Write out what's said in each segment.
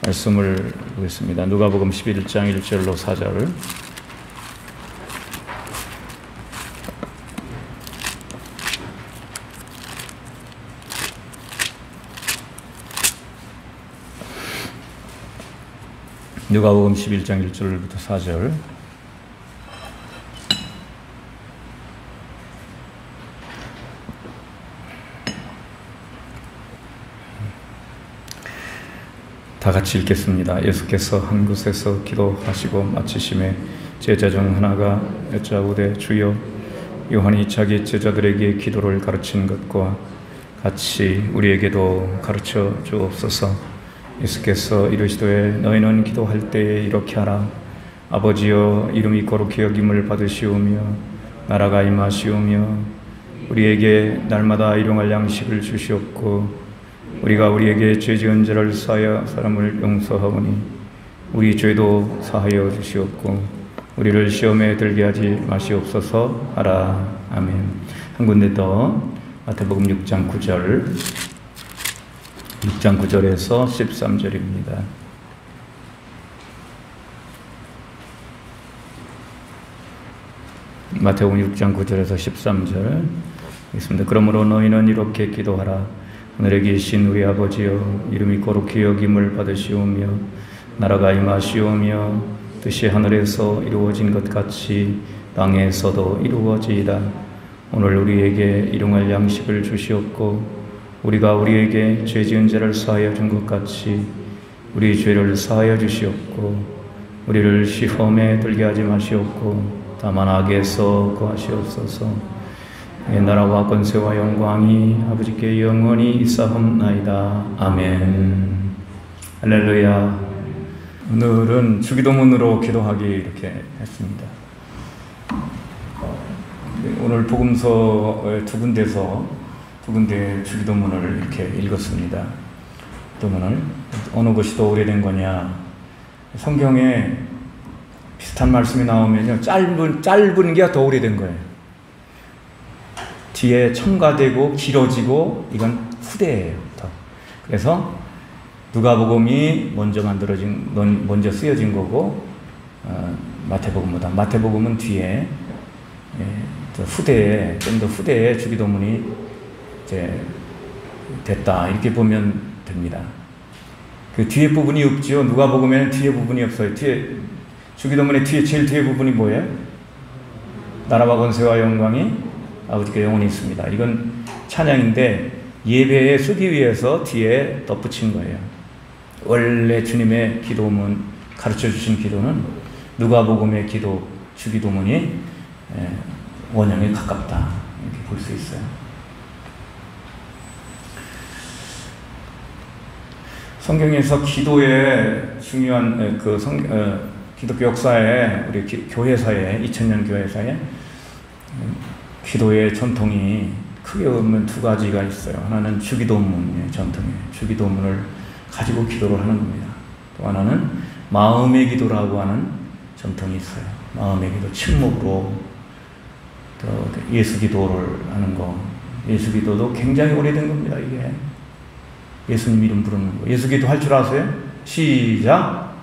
말씀을 보겠습니다. 누가복음 11장 1절로 4절. 누가복음 11장 1절부터 4절. 다 같이 읽겠습니다. 예수께서 한 곳에서 기도하시고 마치심에 제자 중 하나가 여짜오되 주여, 요한이 자기 제자들에게 기도를 가르치는 것과 같이 우리에게도 가르쳐 주옵소서. 예수께서 이르시되 너희는 기도할 때에 이렇게 하라. 아버지여, 이름이 거룩히 여김을 받으시오며 나라가 임하시오며 우리에게 날마다 일용할 양식을 주시옵고 우리가 우리에게 죄 지은 자를 사하여 사람을 용서하오니 우리 죄도 사하여 주시옵고 우리를 시험에 들게 하지 마시옵소서 하라. 아멘. 한 군데 더 마태복음 6장 9절 6장 9절에서 13절입니다. 마태복음 6장 9절에서 13절 있습니다. 그러므로 너희는 이렇게 기도하라. 하늘에 계신 우리 아버지여, 이름이 거룩히 여김을 받으시오며 나라가 임하시오며 뜻이 하늘에서 이루어진 것 같이 땅에서도 이루어지이다. 오늘 우리에게 일용할 양식을 주시옵고 우리가 우리에게 죄 지은 자를 사하여 준 것 같이 우리 죄를 사하여 주시옵고 우리를 시험에 들게 하지 마시옵고 다만 악에서 구하시옵소서. 나라와 권세와 영광이 아버지께 영원히 있사옵나이다. 아멘. 할렐루야. 오늘은 주기도문으로 기도하기 이렇게 했습니다. 오늘 복음서의 두 군데 주기도문을 이렇게 읽었습니다. 기도문을 어느 것이 더 오래된 거냐? 성경에 비슷한 말씀이 나오면요, 짧은 게 더 오래된 거예요. 뒤에 첨가되고 길어지고 이건 후대예요. 그래서 누가복음이 먼저 쓰여진 거고 마태복음은 뒤에 후대에 좀 더 후대에 주기도문이 이제 됐다 이렇게 보면 됩니다. 그 뒤에 부분이 없죠. 누가복음에는 뒤에 부분이 없어요. 주기도문의 제일 뒤에 부분이 뭐예요? 나라와 권세와 영광이 아버지께 영원히 있습니다. 이건 찬양인데 예배에 쓰기 위해서 뒤에 덧붙인 거예요. 원래 주님의 기도문, 가르쳐 주신 기도는 누가복음의 주기도문이 원형에 가깝다 이렇게 볼 수 있어요. 성경에서 기도의 중요한 기독교 역사에 우리 교회사에 2000년 교회사에 기도의 전통이 크게 보면 두 가지가 있어요. 하나는 주기도문의 전통이에요. 주기도문을 가지고 기도를 하는 겁니다. 또 하나는 마음의 기도라고 하는 전통이 있어요. 마음의 기도, 침묵으로 또 예수 기도를 하는 거. 예수 기도도 굉장히 오래된 겁니다. 이게 예수님 이름 부르는 거. 예수 기도 할 줄 아세요? 시작.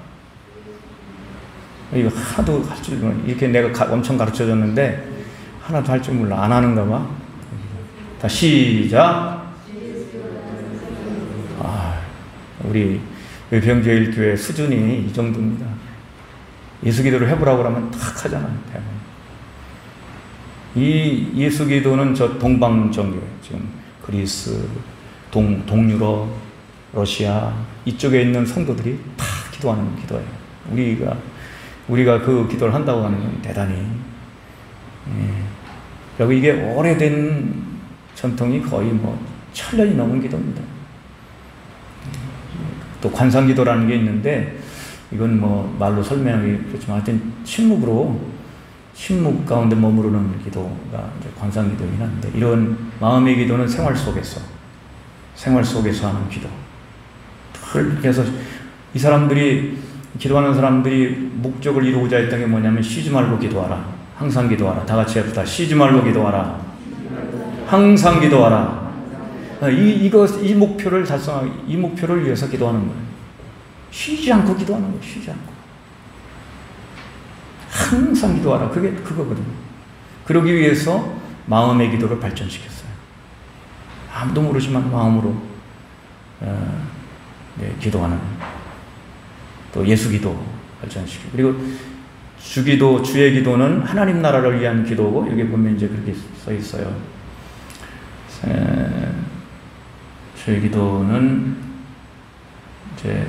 이거 하나도 할 줄 몰라. 이렇게 내가 엄청 가르쳐줬는데 하나도 할 줄 몰라. 안 하는가 봐. 다 시작. 우리 외평제일교회 수준이 이 정도입니다. 예수 기도를 해보라고 하면 탁 하잖아요. 이 예수 기도는 저 동방정교회, 지금 그리스, 동유럽, 러시아 이쪽에 있는 성도들이 다 기도하는 기도예요. 우리가 그 기도를 한다고 하는 건 대단히 그리고 이게 오래된 전통이 거의 1000년이 넘은 기도입니다. 또 관상기도라는 게 있는데 이건 말로 설명하기 그렇지만 하여튼 침묵 가운데 머무르는 기도가 이제 관상기도이긴 한데 이런 마음의 기도는 생활 속에서 하는 기도. 그래서 이 사람들이 기도하는 사람들이 목적을 이루고자 했던 게 뭐냐면 쉬지 말고 기도하라. 항상 기도하라. 다 같이 합시다. 쉬지 말고 기도하라. 항상 기도하라. 이 목표를 달성하기, 이 목표를 위해서 기도하는 거예요. 쉬지 않고 기도하는 거예요. 쉬지 않고. 항상 기도하라. 그게 그거거든요. 그러기 위해서 마음의 기도를 발전시켰어요. 아무도 모르지만 마음으로 기도하는, 또 예수기도 발전시키고, 그리고 주기도, 주의 기도는 하나님 나라를 위한 기도고, 여기 보면 이제 그렇게 써 있어요. 주의 기도는 이제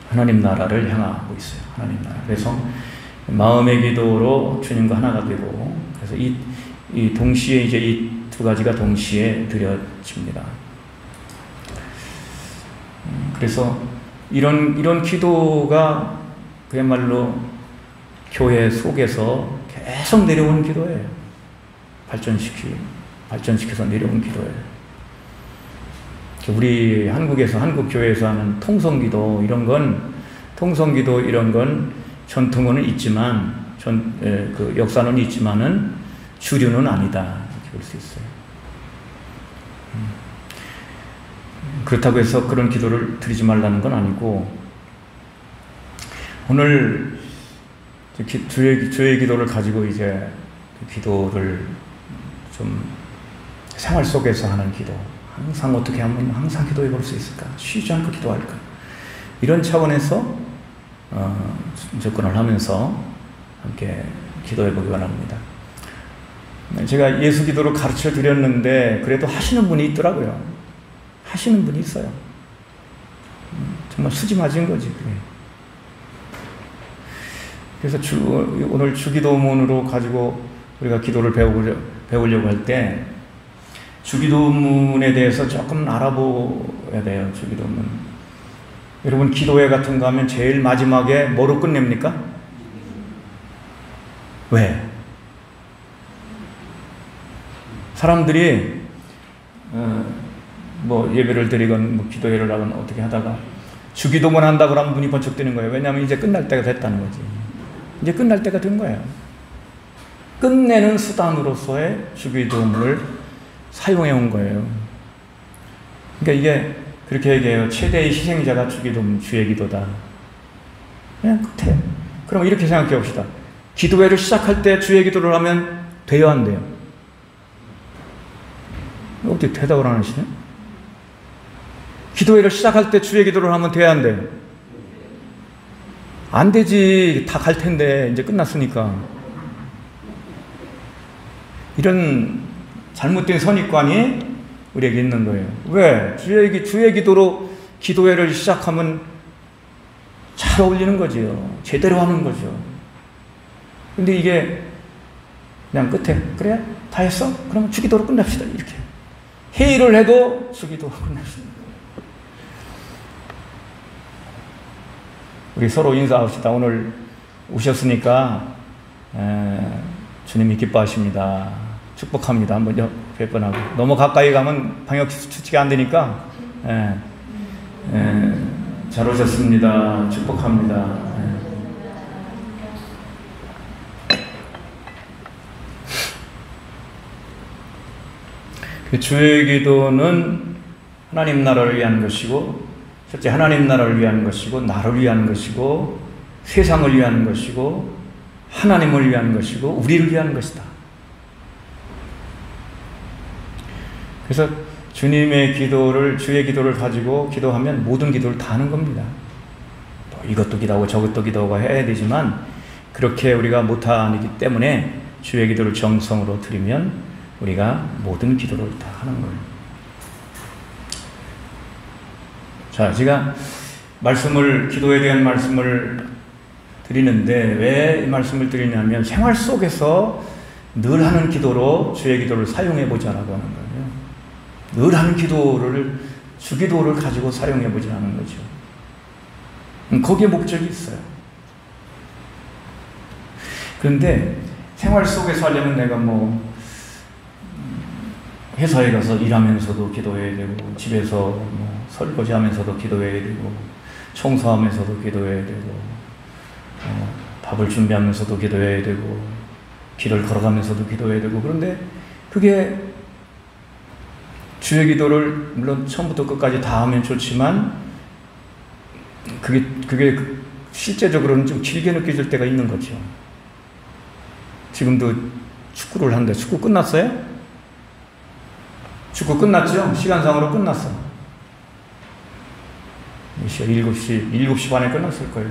하나님 나라를 향하고 있어요. 하나님 나라. 그래서 마음의 기도로 주님과 하나가 되고, 그래서 이 동시에 이제 이 두 가지가 동시에 드려집니다. 그래서 이런 기도가 그야말로 교회 속에서 계속 내려온 기도예요. 발전시켜서 내려온 기도예요. 우리 한국에서, 한국 교회에서 하는 통성기도 이런 건 전통은 있지만, 그 역사는 있지만은 주류는 아니다, 이렇게 볼 수 있어요. 그렇다고 해서 그런 기도를 드리지 말라는 건 아니고, 오늘 주의 기도를 가지고 이제 기도를 좀 생활 속에서 하는 기도, 항상 어떻게 하면 항상 기도해 볼 수 있을까? 쉬지 않고 기도할까? 이런 차원에서 접근을 하면서 함께 기도해 보기 바랍니다. 제가 예수 기도를 가르쳐 드렸는데 그래도 하시는 분이 있더라고요. 하시는 분이 있어요. 정말 수지 맞은 거지. 그래서 오늘 주기도문으로 가지고 우리가 기도를 배우려고 할 때 주기도문에 대해서 조금 알아보아야 돼요. 주기도문. 여러분 기도회 같은 거 하면 제일 마지막에 뭐로 끝냅니까? 왜? 사람들이 뭐 예배를 드리건 뭐 기도회를 하건 어떻게 하다가 주기도문 한다고 하면 눈이 번쩍 뜨는 거예요. 왜냐하면 이제 끝날 때가 됐다는 거지. 이제 끝날 때가 된 거예요. 끝내는 수단으로서의 주기도문을 사용해 온 거예요. 그러니까 이게 그렇게 얘기해요. 최대의 희생자가 주기도문, 주의 기도다. 그냥 끝에. 그럼 이렇게 생각해 봅시다. 기도회를 시작할 때 주의 기도를 하면 돼요, 안 돼요? 어떻게 대답을 안 하시네? 기도회를 시작할 때 주의 기도를 하면 돼야 안 돼요? 안 되지. 다 갈 텐데 이제 끝났으니까. 이런 잘못된 선입관이 우리에게 있는 거예요. 왜? 주의 기도로 기도회를 시작하면 잘 어울리는 거지요. 제대로 하는 거죠. 근데 이게 그냥 끝에 그래? 다 했어? 그러면 주기도로 끝납시다. 이렇게. 회의를 해도 주기도로 끝납시다. 우리 서로 인사합시다. 오늘 오셨으니까 주님이 기뻐하십니다. 축복합니다. 한번 몇 번 하고. 너무 가까이 가면 방역 수치가 안 되니까 잘 오셨습니다. 축복합니다. 주의 기도는 하나님 나라를 위한 것이고, 첫째 하나님 나라를 위한 것이고, 나를 위한 것이고, 세상을 위한 것이고, 하나님을 위한 것이고, 우리를 위한 것이다. 그래서 주님의 기도를, 주의 기도를 가지고 기도하면 모든 기도를 다 하는 겁니다. 또 이것도 기도하고 저것도 기도하고 해야 되지만 그렇게 우리가 못하기 때문에 주의 기도를 정성으로 드리면 우리가 모든 기도를 다 하는 거예요. 자, 제가 기도에 대한 말씀을 드리는데 왜 이 말씀을 드리냐면 생활 속에서 늘 하는 기도로 주의 기도를 사용해 보자라고 하는 거예요. 늘 하는 기도를, 주기도를 가지고 사용해 보자는 거죠. 거기에 목적이 있어요. 그런데 생활 속에서 하려면 내가 뭐 회사에 가서 일하면서도 기도해야 되고, 집에서 뭐 설거지하면서도 기도해야 되고, 청소하면서도 기도해야 되고, 밥을 준비하면서도 기도해야 되고, 길을 걸어가면서도 기도해야 되고, 그런데 그게 주의 기도를 물론 처음부터 끝까지 다 하면 좋지만 그게 실제적으로는 좀 길게 느껴질 때가 있는 거죠. 지금도 축구를 하는데 축구 끝났어요? 축구 끝났죠? 시간상으로 끝났어. 몇 시야? 7시 반에 끝났을 거예요.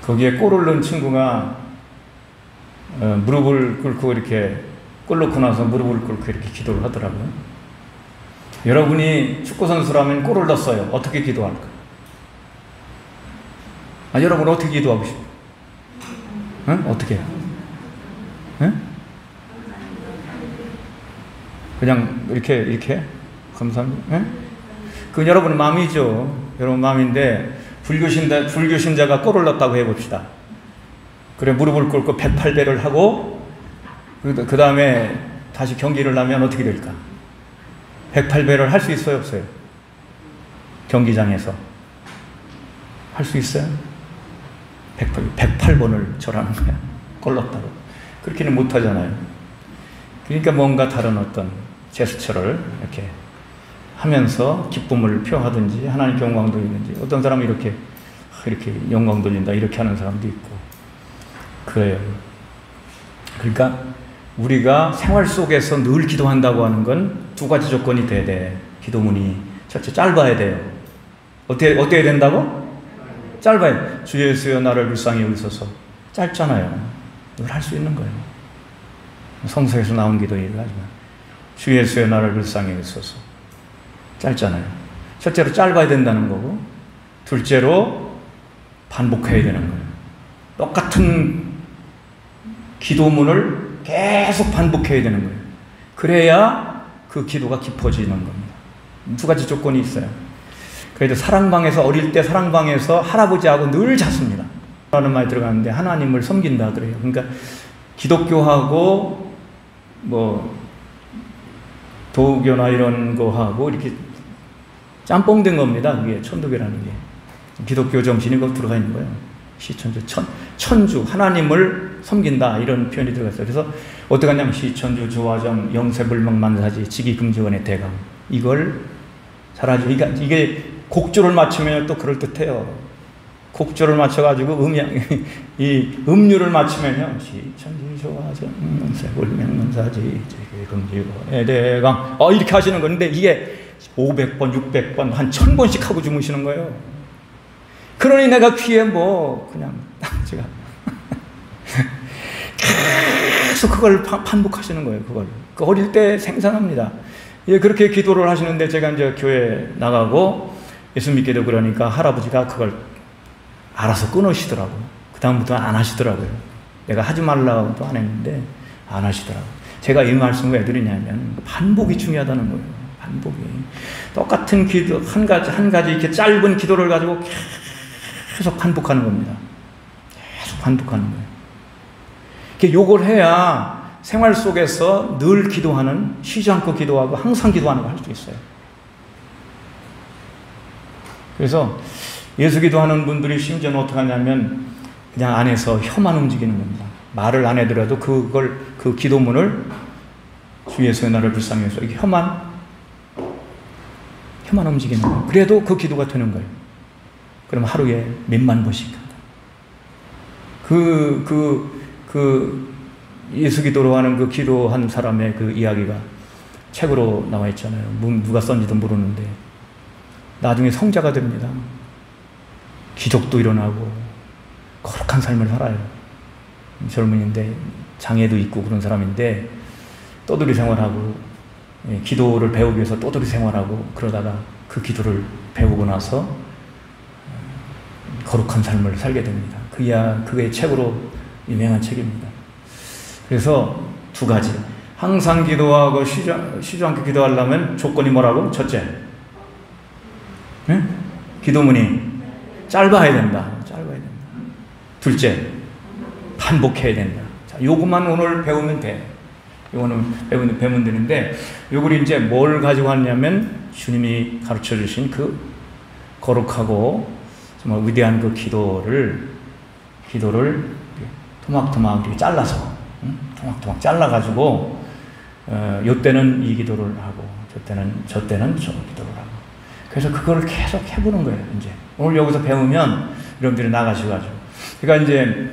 거기에 골을 넣은 친구가 무릎을 꿇고 이렇게 골 넣고 나서 무릎을 꿇고 이렇게 기도를 하더라고요. 여러분이 축구선수라면 골을 넣었어요. 어떻게 기도할까? 여러분 어떻게 기도하고 싶어요? 응? 어떻게 해요? 응? 그냥 이렇게 감사합니다. 응? 그건 여러분의 마음이죠. 여러분 마음인데 불교신자가 골을 넣었다고 해봅시다. 그래 무릎을 꿇고 108배를 하고 그 다음에 다시 경기를 하면 어떻게 될까? 108배를 할 수 있어요, 없어요? 경기장에서 할 수 있어요? 108번을 절하는 거야. 골 넣었다고. 그렇게는 못 하잖아요. 그러니까 뭔가 다른 어떤 제스처를 이렇게 하면서 기쁨을 표하든지 하나님께 영광 돌리는지, 어떤 사람은 이렇게 영광 돌린다 이렇게 하는 사람도 있고 그래요. 그러니까 우리가 생활 속에서 늘 기도한다고 하는 건 두 가지 조건이 돼야 돼. 기도문이 첫째 짧아야 돼요. 어떻게 된다고? 짧아요. 주 예수여 나를 불쌍히 여기소서. 짧잖아요. 이걸 할 수 있는 거예요. 성서에서 나온 기도 얘기하지만 주 예수여 나를 불쌍히 여기소서. 짧잖아요. 첫째로 짧아야 된다는 거고, 둘째로 반복해야 되는 거예요. 똑같은 기도문을 계속 반복해야 되는 거예요. 그래야 그 기도가 깊어지는 겁니다. 두 가지 조건이 있어요. 그래도 사랑방에서, 어릴 때 사랑방에서 할아버지하고 늘 잤습니다. 라는 말이 들어가는데 하나님을 섬긴다 그래요. 그러니까 기독교하고 뭐 도교나 이런 거하고 이렇게 짬뽕된 겁니다. 그게 천도교라는 게. 기독교 정신이 거기 들어가 있는 거예요. 시천주, 천주, 하나님을 섬긴다 이런 표현이 들어갔어요. 그래서 어떻게 하냐면 시천주, 주화정, 영세불명만사지, 지기금지원의 대강, 이걸 잘하죠. 이게 곡조를 맞추면 또 그럴듯해요. 곡조를 맞춰가지고 이 음률을 맞추면요, 시천주, 주화정, 영세불명만사지, 지기금지원의 대강, 이렇게 하시는 건데 이게 500번, 600번, 한 1000번씩 하고 주무시는 거예요. 그러니 내가 귀에 그냥 제가 계속 그걸 반복하시는 거예요. 그걸. 어릴 때 생생합니다. 예, 그렇게 기도를 하시는데 제가 이제 교회 나가고 예수 믿게 되고 그러니까 할아버지가 그걸 알아서 끊으시더라고요. 그다음부터는 안 하시더라고요. 내가 하지 말라고도 안 했는데 안 하시더라고요. 제가 이 말씀을 왜 드리냐면 반복이 중요하다는 거예요. 반복이. 똑같은 기도, 한 가지 이렇게 짧은 기도를 가지고 계속 반복하는 겁니다. 계속 반복하는 거예요. 요걸 해야 생활 속에서 늘 기도하는, 쉬지 않고 기도하고 항상 기도하는 걸 할 수 있어요. 그래서 예수 기도하는 분들이 심지어는 어떻게 하냐면 그냥 안에서 혀만 움직이는 겁니다. 말을 안 해더라도 그 기도문을 주 예수의 나를 불쌍히 여기소서, 이게 혀만 움직이는 거예요. 그래도 그 기도가 되는 거예요. 그럼 하루에 몇만 번씩 한다. 예수 기도로 하는 그 기도한 사람의 그 이야기가 책으로 나와 있잖아요. 누가 썼는지도 모르는데 나중에 성자가 됩니다. 기적도 일어나고 거룩한 삶을 살아요. 젊은이인데 장애도 있고 그런 사람인데 떠돌이 생활하고 기도를 배우기 위해서 떠돌이 생활하고 그러다가 그 기도를 배우고 나서 거룩한 삶을 살게 됩니다. 그게 책으로 유명한 책입니다. 그래서 두 가지. 항상 기도하고 쉬지 않고 기도하려면 조건이 뭐라고? 첫째, 기도문이 짧아야 된다. 둘째, 반복해야 된다. 자, 요것만 오늘 배우면 돼. 요거는 배우면 되는데, 요걸 이제 뭘 가지고 왔냐면 주님이 가르쳐 주신 그 거룩하고 정말 위대한 그 기도를 토막토막 이렇게 잘라서, 토막토막 잘라가지고, 요 때는 이 기도를 하고, 저 때는 저 기도를 하고. 그래서 그걸 계속 해보는 거예요. 이제 오늘 여기서 배우면 여러분들이 나가셔가지고, 그러니까 이제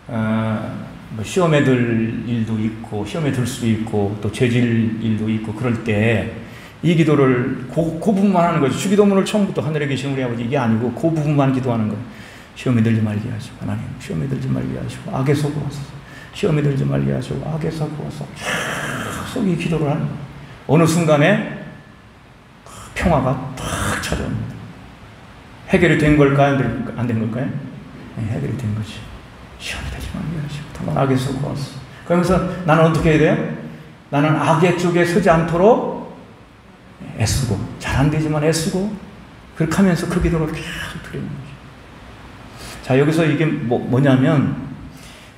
뭐 시험에 들 일도 있고 시험에 들 수도 있고 또 죄질 일도 있고, 그럴 때 이 기도를 그 부분만 하는 거죠. 주기도문을 처음부터 하늘에 계신 우리 아버지 이게 아니고 그 부분만 기도하는 거예요. 시험에 들지 말게 하시고, 하나님 시험에 들지 말게 하시고, 악에서 구하소서. 시험에 들지 말게 하시고, 악에서 구하소서. 계속 이 기도를 하는 거예요. 어느 순간에 평화가 탁 찾아옵니다. 해결이 된 걸까요? 안 된 걸까요? 네, 해결이 된 거지. 시험이 되지 말게 하시고, 다만 악에서 구하소서. 그러면서 나는 어떻게 해야 돼요? 나는 악의 쪽에 서지 않도록 애쓰고, 잘 안 되지만 애쓰고, 그렇게 하면서 그 기도를 계속 드리는 거죠. 자, 여기서 이게 뭐냐면,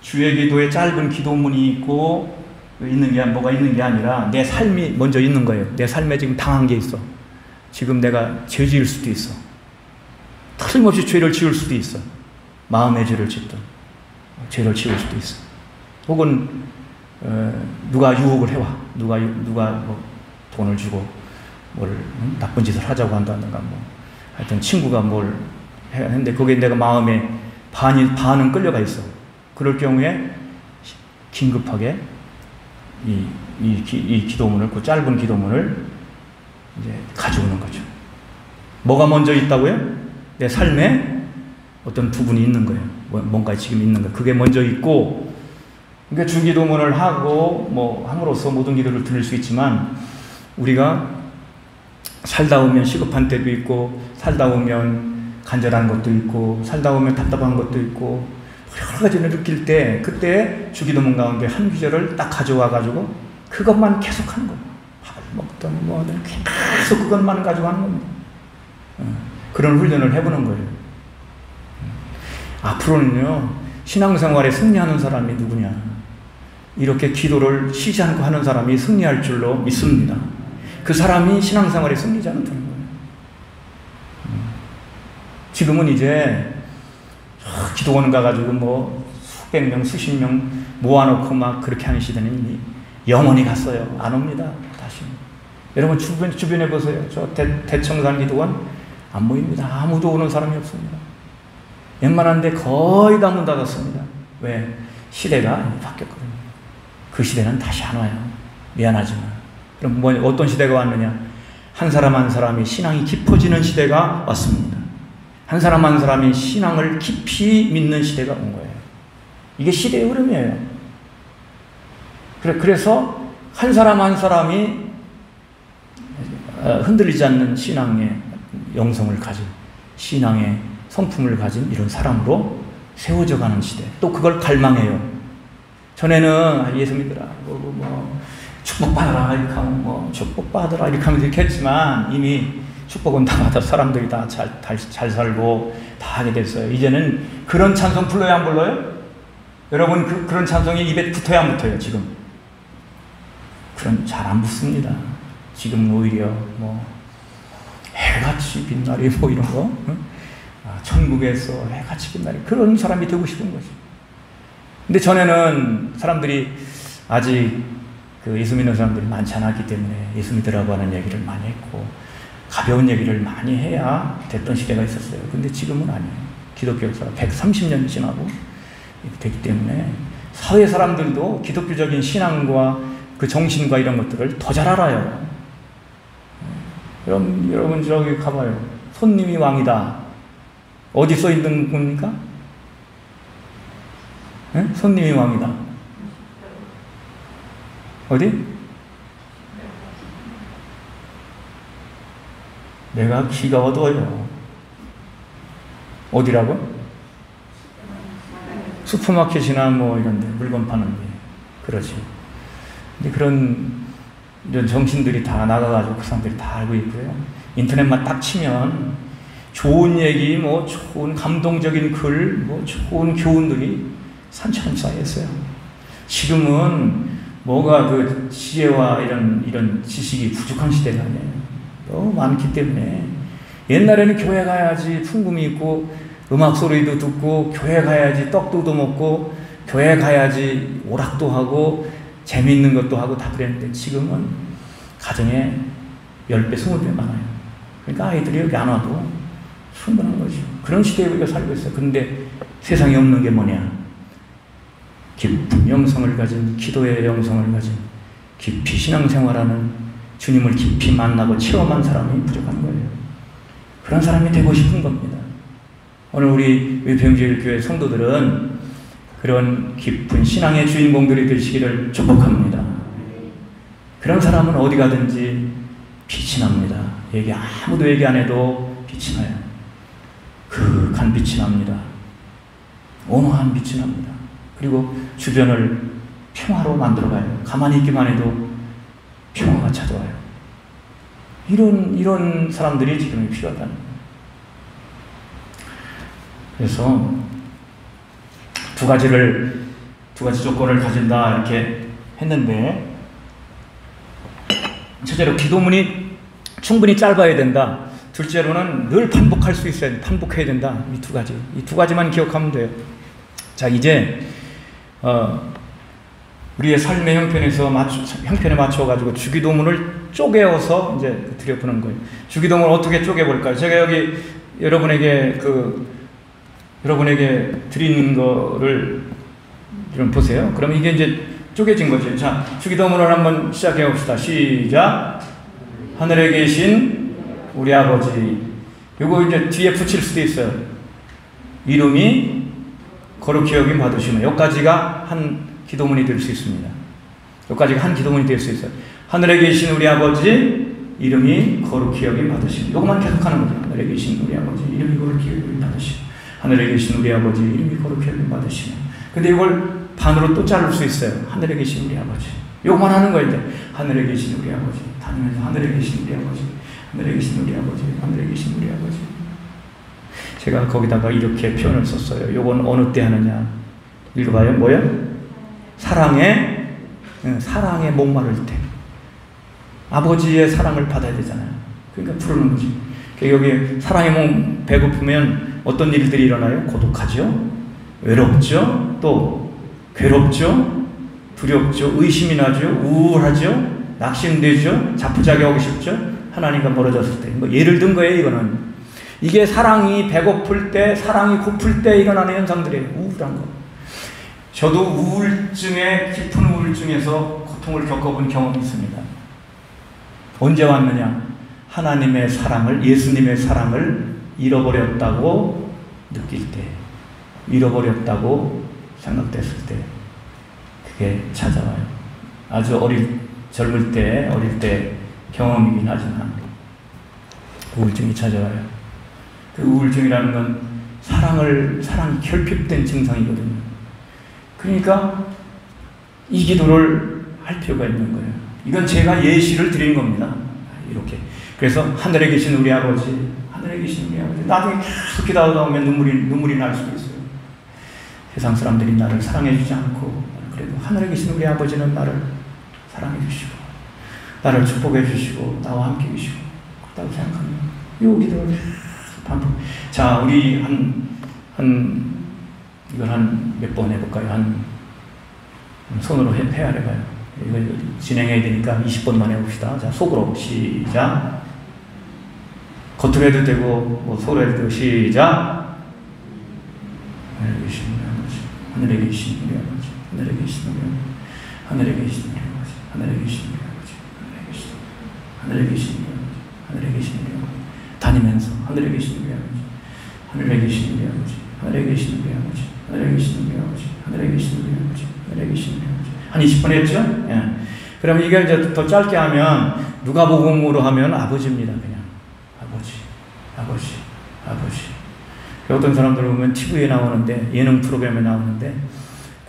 주의 기도에 짧은 기도문이 있고, 뭐가 있는 게 아니라, 내 삶이 먼저 있는 거예요. 내 삶에 지금 당한 게 있어. 지금 내가 죄 지을 수도 있어. 틀림없이 죄를 지을 수도 있어. 마음의 죄를 짓든, 죄를 지을 수도 있어. 혹은, 누가 유혹을 해와. 누가 뭐 돈을 주고, 나쁜 짓을 하자고 한다든가, 하여튼 친구가 뭘 했는데, 거기에 내가 마음에 반은 끌려가 있어. 그럴 경우에 긴급하게 이 기도문을, 그 짧은 기도문을 이제 가져오는 거죠. 뭐가 먼저 있다고요? 내 삶에 어떤 부분이 있는 거예요. 뭔가 지금 있는 거예요. 그게 먼저 있고, 그러니까 주기도문을 하고 함으로써 모든 기도를 드릴 수 있지만, 우리가 살다 보면 시급한 때도 있고, 살다 보면 간절한 것도 있고, 살다 보면 답답한 것도 있고, 여러 가지를 느낄 때, 그때 주기도문 가운데 한 구절을 딱 가져와가지고 그것만 계속 하는 거예요. 밥을 먹든 뭐든 계속 그것만 가지고 하는 겁니다. 그런 훈련을 해보는 거예요. 앞으로는요, 신앙생활에 승리하는 사람이 누구냐? 이렇게 기도를 쉬지 않고 하는 사람이 승리할 줄로 믿습니다. 그 사람이 신앙생활에 승리자는 되는 거예요. 지금은 이제 기도원 가가지고 수백 명, 수십 명 모아놓고 막 그렇게 하는 시대는 이미 영원히 갔어요. 안 옵니다. 다시. 여러분 주변에 보세요. 저 대청산 기도원 안 보입니다. 아무도 오는 사람이 없습니다. 웬만한데 거의 다 문 닫았습니다. 왜? 시대가 바뀌었거든요. 그 시대는 다시 안 와요. 미안하지만. 그럼 어떤 시대가 왔느냐? 한 사람 한 사람이 신앙이 깊어지는 시대가 왔습니다. 한 사람 한 사람이 신앙을 깊이 믿는 시대가 온 거예요. 이게 시대의 흐름이에요. 그래서 한 사람 한 사람이 흔들리지 않는 신앙의 영성을 가진, 신앙의 성품을 가진 이런 사람으로 세워져 가는 시대. 또 그걸 갈망해요. 전에는 예수 믿으라, 축복받아라 이렇게 하면 축복받아라 이렇게 하면 이렇게 했지만, 이미 축복은 다 받아 사람들이 다 잘 살고 다 하게 됐어요. 이제는 그런 찬송 불러야 안 불러요? 여러분 그런 찬송이 입에 붙어야 안 붙어요? 지금 그런 잘 안 붙습니다. 지금 오히려 해같이 빛나리 이런 거, 천국에서 해같이 빛나리, 그런 사람이 되고 싶은 거지. 근데 전에는 사람들이 아직 예수 믿는 사람들이 많지 않았기 때문에 예수 믿으라고 하는 얘기를 많이 했고, 가벼운 얘기를 많이 해야 됐던 시대가 있었어요. 근데 지금은 아니에요. 기독교 역사가 130년이 지나고 됐기 때문에 사회 사람들도 기독교적인 신앙과 그 정신과 이런 것들을 더 잘 알아요. 여러분 저기 가봐요. 손님이 왕이다. 어디 써 있는 겁니까? 네? 손님이 왕이다. 어디? 내가 귀가 어두워요. 어디라고? 슈퍼마켓이나 이런 데 물건 파는 데. 그러지. 근데 이런 정신들이 다 나가가지고 그 사람들이 다 알고 있고요. 인터넷만 딱 치면 좋은 얘기, 좋은 감동적인 글, 좋은 교훈들이 산처럼 쌓여있어요. 지금은 뭐가 그 지혜와 이런 지식이 부족한 시대가 아니에요. 너무 많기 때문에. 옛날에는 교회 가야지 풍금이 있고 음악 소리도 듣고, 교회 가야지 떡도 얻어먹고, 교회 가야지 오락도 하고 재미있는 것도 하고 다 그랬는데, 지금은 가정에 10배, 20배 많아요. 그러니까 아이들이 여기 안 와도 충분한 거죠. 그런 시대에 우리가 살고 있어요. 그런데 세상에 없는 게 뭐냐? 깊은 영성을 가진, 기도의 영성을 가진, 깊이 신앙생활하는, 주님을 깊이 만나고 체험한 사람이 부족한 거예요. 그런 사람이 되고 싶은 겁니다. 오늘 우리 위평제일교회 성도들은 그런 깊은 신앙의 주인공들이 되시기를 축복합니다. 그런 사람은 어디 가든지 빛이 납니다. 아무도 얘기 안 해도 빛이 나요. 그윽한 빛이 납니다. 온화한 빛이 납니다. 그리고 주변을 평화로 만들어가요. 가만히 있기만 해도 평화가 찾아와요. 이런 사람들이 지금 필요하다는 거예요. 그래서 두 가지 조건을 가진다 이렇게 했는데, 첫째로 기도문이 충분히 짧아야 된다. 둘째로는 늘 반복할 수 있어야 돼. 반복해야 된다. 이 두 가지만 기억하면 돼요. 자, 이제 우리의 삶의 형편에 맞춰가지고 주기도문을 쪼개어서 이제 드려보는 거예요. 주기도문을 어떻게 쪼개볼까요? 제가 여기 여러분에게 드리는 거를 좀 보세요. 그럼 이게 이제 쪼개진 거죠. 자, 주기도문을 한번 시작해 봅시다. 시작. 하늘에 계신 우리 아버지. 요거 이제 뒤에 붙일 수도 있어요. 이름이 거룩히 여김 받으시면. 여기까지가 한 기도문이 될 수 있습니다. 여기까지가 한 기도문이 될 수 있어요. 하늘에 계신 우리 아버지, 이름이 거룩히 여김 받으시면. 요것만 계속하는 거죠. 하늘에 계신 우리 아버지, 이름이 거룩히 여김 받으시면. 하늘에 계신 우리 아버지, 이름이 거룩히 여김 받으시면. 근데 이걸 반으로 또 자를 수 있어요. 하늘에 계신 우리 아버지. 요것만 하는 거예요. 이제 하늘에 계신 우리 아버지. 다니면서 하늘에 계신 우리 아버지, 하늘에 계신 우리 아버지, 하늘에 계신 우리 아버지. 제가 거기다가 이렇게 표현을 썼어요. 요건 어느 때 하느냐? 읽어봐요. 뭐야? 사랑에 목마를 때. 아버지의 사랑을 받아야 되잖아요. 그러니까 부르는 거지. 여기 사랑에 배고프면 어떤 일들이 일어나요? 고독하죠? 외롭죠? 또 괴롭죠? 두렵죠? 의심이 나죠? 우울하죠? 낙심되죠? 자포자기하고 싶죠? 하나님과 멀어졌을 때. 뭐 예를 든 거예요, 이거는. 이게 사랑이 배고플 때, 사랑이 고플 때 일어나는 현상들이에요. 우울한 거. 저도 깊은 우울증에서 고통을 겪어본 경험이 있습니다. 언제 왔느냐? 하나님의 사랑을, 예수님의 사랑을 잃어버렸다고 느낄 때, 잃어버렸다고 생각됐을 때, 그게 찾아와요. 아주 어릴 때 경험이긴 하지만 우울증이 찾아와요. 그 우울증이라는 건 사랑이 결핍된 증상이거든요. 그러니까 이 기도를 할 필요가 있는 거예요. 이건 제가 예시를 드린 겁니다. 이렇게. 그래서 하늘에 계신 우리 아버지, 하늘에 계신 우리 아버지. 나중에 계속 기도하다 보면 눈물이 날 수도 있어요. 세상 사람들이 나를 사랑해 주지 않고, 그래도 하늘에 계신 우리 아버지는 나를 사랑해 주시고, 나를 축복해 주시고, 나와 함께 계시고, 그렇다고 생각합니다. 이 기도를 반복. 자, 우리 이걸 한 몇 번 해볼까요? 손으로 헤아려봐요. 이거 진행해야 되니까 20번 만에 해봅시다. 자, 속으로 시작. 겉으로 해도 되고, 뭐 속으로 해도 되고, 시작. 하늘에 계신 우리 아버지, 하늘에 계신 우리 아버지, 하늘에 계신 우리 아버지, 하늘에 계신 우리 아버지, 하늘에 계신 우리 아버지, 하늘에 계신 우리 아버지, 하늘에 계신 우리 아버지, 다니면서 하늘에 계신 우리 아버지, 하늘에 계신 우리 아버지, 하늘에 계신 우리 아버지, 하늘에 계신 우리 아버지, 하늘에 계신 우리 아버지, 하늘에 계신 우리 아버지. 한 20번 했죠? 예. 그럼 이게 이제 더 짧게 하면, 누가복음으로 하면 아버지입니다. 그냥 아버지. 어떤 사람들 보면 TV에 나오는데, 예능 프로그램에 나오는데,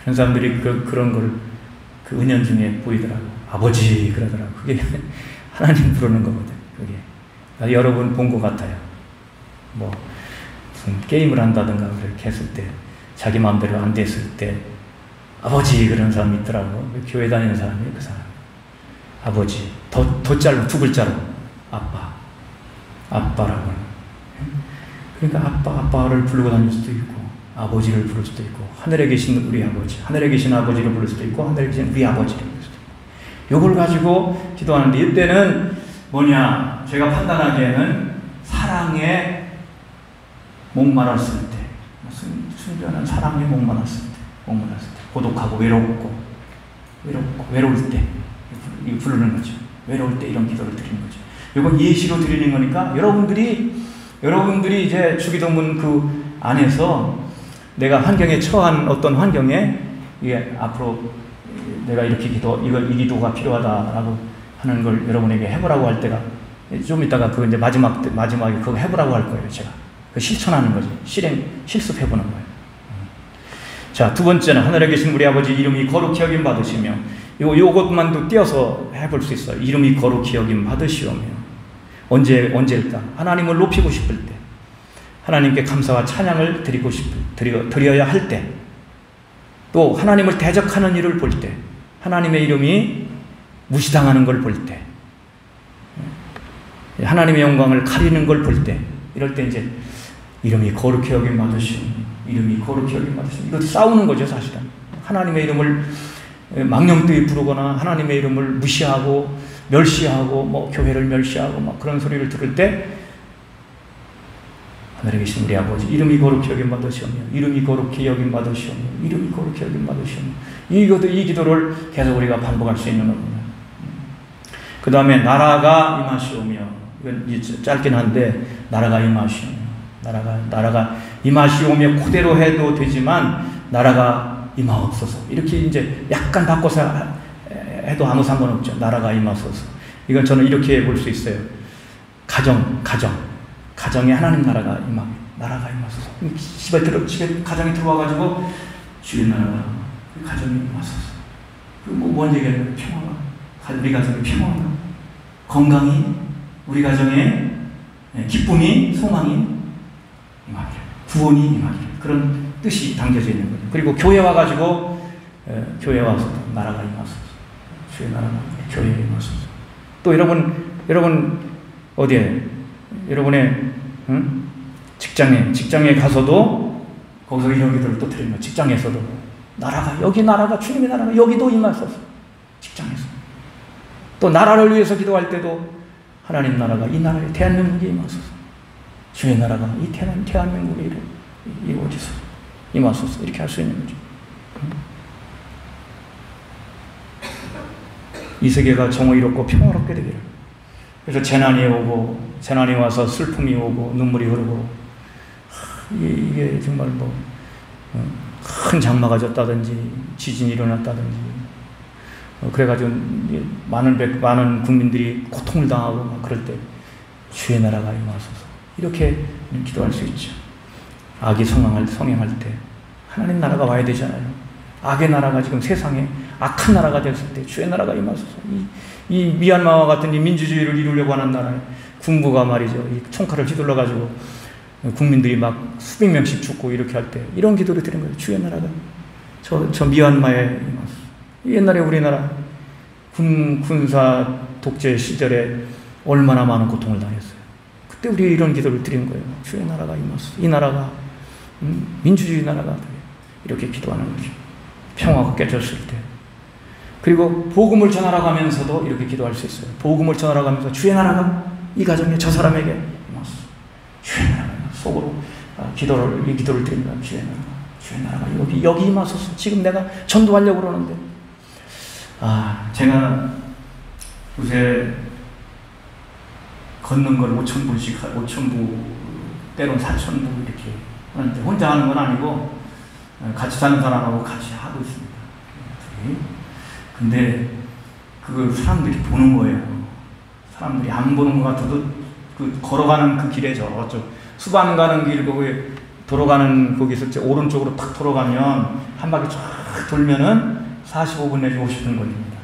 그런 사람들이 그런 걸 그 은연중에 보이더라고. 아버지 그러더라고. 그게 하나님 부르는 거거든. 그게 여러 번 본 것 같아요. 뭐 무슨 게임을 한다든가 그렇게 했을 때, 자기 마음대로 안 됐을 때 아버지 그런 사람이 있더라고. 교회 다니는 사람이 그 사람. 아버지. 더 짧은 두 글자로 아빠라고. 그러니까 아빠를 부르고 다닐 수도 있고, 아버지를 부를 수도 있고, 하늘에 계신 우리 아버지, 하늘에 계신 아버지를 부를 수도 있고, 하늘에 계신 우리 아버지를 부를 수도 있고. 요걸 가지고 기도하는데, 이때는 뭐냐, 제가 판단하기에는 사랑에 목말랐을 때, 순전한 사랑에 목말랐을 때, 고독하고 외로울 때, 이거 부르는 거죠. 외로울 때 이런 기도를 드리는 거죠. 이건 예시로 드리는 거니까 여러분들이 이제 주기도문 그 안에서 내가 환경에 처한 어떤 환경에 이게 앞으로 내가 이렇게 이 기도가 필요하다라고 하는 걸 여러분에게 해보라고 할 때가 좀 이따가 그 이제 마지막에 그거 해보라고 할 거예요. 제가 그 실천하는 거지. 실습해보는 거예요. 자, 두 번째는 하늘에 계신 우리 아버지 이름이 거룩히 여김 받으시며 요것만도 띄어서 해볼 수 있어요. 이름이 거룩히 여김 받으시오며 언제일까? 하나님을 높이고 싶을 때, 하나님께 감사와 찬양을 드려야 할 때, 또 하나님을 대적하는 일을 볼 때, 하나님의 이름이 무시당하는 걸 볼 때, 하나님의 영광을 가리는 걸 볼 때, 이럴 때 이제 이름이 거룩히 여김 받으시오. 이름이 거룩히 여김 받으시오. 이것도 싸우는 거죠, 사실은. 하나님의 이름을 망령되이 부르거나 하나님의 이름을 무시하고 멸시하고 뭐 교회를 멸시하고 막 그런 소리를 들을 때 하늘에 계신 우리 아버지 이름이 거룩히 여김 받으시오며 이름이 거룩히 여김 받으시오며 이름이 거룩히 여김 받으시오며 이 기도를 계속 우리가 반복할 수 있는 겁니다. 그 다음에 나라가 임하시오며, 이건 짧긴 한데 나라가 임하시오며, 나라가 임하시오며 그대로 해도 되지만 나라가 임하옵소서 이렇게 이제 약간 바꿔서 해도 아무 상관없죠. 나라가 임하소서. 이건 저는 이렇게 볼 수 있어요. 가정에 하나님 나라가 임하소서. 집에 가정에 들어와가지고 주의 나라가 가정에 임하소서. 뭔 얘기하는 평화가, 우리 가정의 평화가, 건강이, 우리 가정의 기쁨이, 소망이 임하기를, 구원이 임하기를, 그런 뜻이 담겨져 있는 거죠. 그리고 교회 와가지고 교회 와서 나라가 임하소서. 주의 나라가 교회에 임하소서. 또 여러분 어디에 여러분의 직장에 가서도 거기서 이런 기도를 또 드리는 거예요. 직장에서도 나라가 주님의 나라가 여기도 임하소서. 직장에서 또 나라를 위해서 기도할 때도 하나님 나라가 이 나라에 대한민국에 임하소서. 주의 나라가 이 대한민국에 이루어지소서. 임하소서. 이렇게 할 수 있는 거죠. 이 세계가 정의롭고 평화롭게 되기를. 그래서 재난이 와서 슬픔이 오고 눈물이 흐르고 이게 정말 큰 장마가 졌다든지 지진이 일어났다든지 그래가지고 많은 국민들이 고통을 당하고 막 그럴 때 주의 나라가 임하소서 이렇게 기도할 수 있죠. 악이 성행할 때 하나님 나라가 와야 되잖아요. 악의 나라가 지금 세상에 악한 나라가 됐을 때 주의 나라가 임하소서. 이 미얀마와 같은 이 민주주의를 이루려고 하는 나라에 군부가 말이죠. 이 총칼을 휘둘러가지고 국민들이 막 수백 명씩 죽고 이렇게 할 때 이런 기도를 드린 거예요. 주의 나라가 저 미얀마에 임하소서. 옛날에 우리나라 군사 독재 시절에 얼마나 많은 고통을 당했어요. 그때 우리 이런 기도를 드린 거예요. 주의 나라가 임하소서. 이 나라가 민주주의 나라가 이렇게 기도하는 거죠. 평화가 깨졌을 때. 그리고 복음을 전하러 가면서도 이렇게 기도할 수 있어요. 복음을 전하러 가면서 주의 나라가 이 가정에 저 사람에게 임하소서. 주의 나라가 속으로 이 기도를 드립니다. 주의 나라가 여기 임하소서. 지금 내가 전도하려고 그러는데 제가 요새 걷는 걸 5,000부 때론 4,000부 이렇게 하는데 혼자 하는 건 아니고 같이 사는 사람하고 같이 하고 있습니다. 근데 그걸 사람들이 보는 거예요. 사람들이 안 보는 것 같아도 그 걸어가는 그 길에 저쪽 수반 가는 길 거기에 돌아가는 거기서 오른쪽으로 탁 돌아가면 한 바퀴 쫙 돌면은 45분 내지 50분 걸립니다.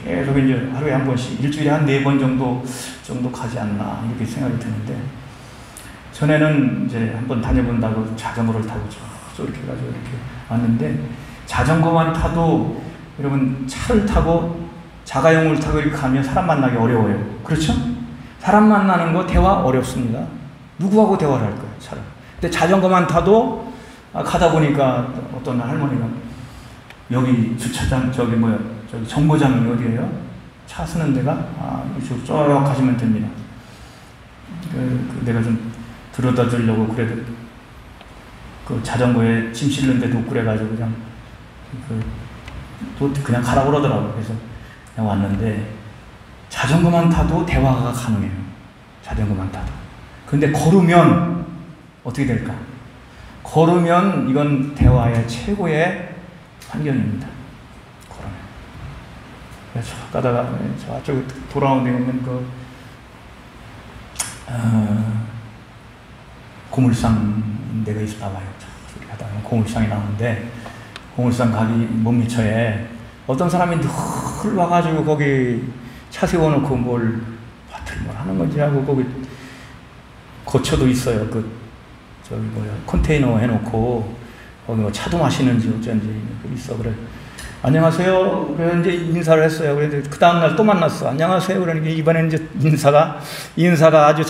계속 이제 하루에 한 번씩 일주일에 한 4번 정도 가지 않나 이렇게 생각이 드는데 전에는 이제 한번 다녀본다고 자전거를 타고 이렇게 해가지고 이렇게 왔는데 자전거만 타도 여러분 차를 타고 자가용을 타고 이렇게 가면 사람 만나기 어려워요. 그렇죠? 사람 만나는 거 대화 어렵습니다. 누구하고 대화를 할 거예요, 차를. 근데 자전거만 타도 가다 보니까 어떤 할머니가 여기 주차장 저기 정거장이 어디예요? 차 쓰는 데가 이쪽 쭉 가시면 됩니다. 내가 좀 들여다 주려고 그래도 그 자전거에 짐 실는 데도 없고 그래가지고 그냥 또 그냥 가라고 그러더라고요. 그래서 그냥 왔는데 자전거만 타도 대화가 가능해요. 자전거만 타도. 근데 걸으면 어떻게 될까? 걸으면 이건 대화의 최고의 환경입니다. 걸으면. 그래서 가다가 저쪽 돌아오는 데 보면 고물상 데가 있었나 봐요. 저기 가다가 고물상이 나오는데 고물상 가기 못 미쳐에 어떤 사람이 늘 와가지고 거기 차 세워놓고 뭘 하는 건지 하고 거기 거처도 있어요. 저기 컨테이너 해놓고 거기 뭐 차도 마시는지 어쩐지 있어. 그래 안녕하세요. 그래 이제 인사를 했어요. 그런데 그 다음날 또 만났어. 안녕하세요. 그러니까 이번에는 이제 인사가 아주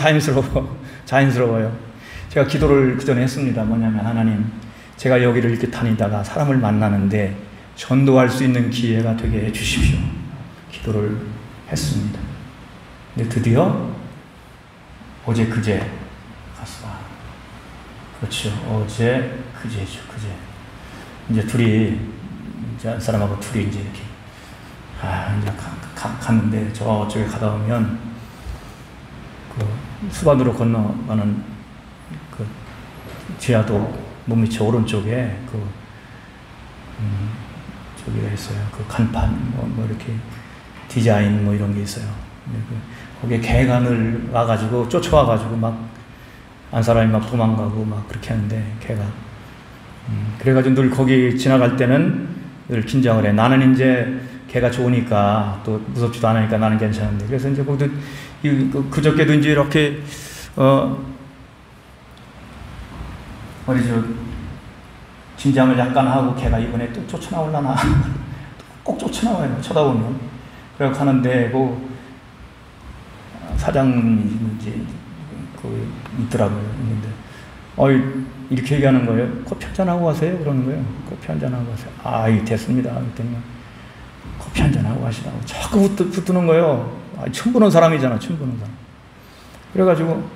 자연스러워요. 제가 기도를 그 전에 했습니다. 뭐냐면 하나님, 제가 여기를 이렇게 다니다가 사람을 만나는데 전도할 수 있는 기회가 되게 해주십시오. 기도를 했습니다. 근데 드디어 어제 그제 갔어. 그렇죠. 어제 그제죠. 그제 이제 둘이 이제 한 사람하고 둘이 이제 이렇게 이제 갔는데 저쪽에 가다 보면 그 수반으로 건너가는 그 지하도 못 미쳐 오른쪽에 저기가 있어요. 그 간판 뭐 이렇게 디자인 뭐 이런 게 있어요. 거기에 개간을 와가지고 쫓아와가지고 막 안 사람이 막 도망가고 막 그렇게 하는데 개가 그래가지고 늘 거기 지나갈 때는 늘 긴장을 해. 나는 이제 개가 좋으니까 또 무섭지도 않으니까 나는 괜찮은데 그래서 이제 거기도 그저께도 이제 이렇게 어디 긴장을 약간 하고 개가 이번에 또 쫓아나올라나 꼭 쫓아나와요. 쳐다보면 그래서 가는데 사장님이 이제 거기 있더라고요. 있는데 이렇게 얘기하는 거예요. 커피 한잔하고 가세요? 그러는 거예요. 커피 한잔하고 가세요. 됐습니다. 그랬더니 커피 한잔하고 가시라고 자꾸 붙드는 거예요. 처음 보는 사람이잖아. 처음 보는 사람. 그래가지고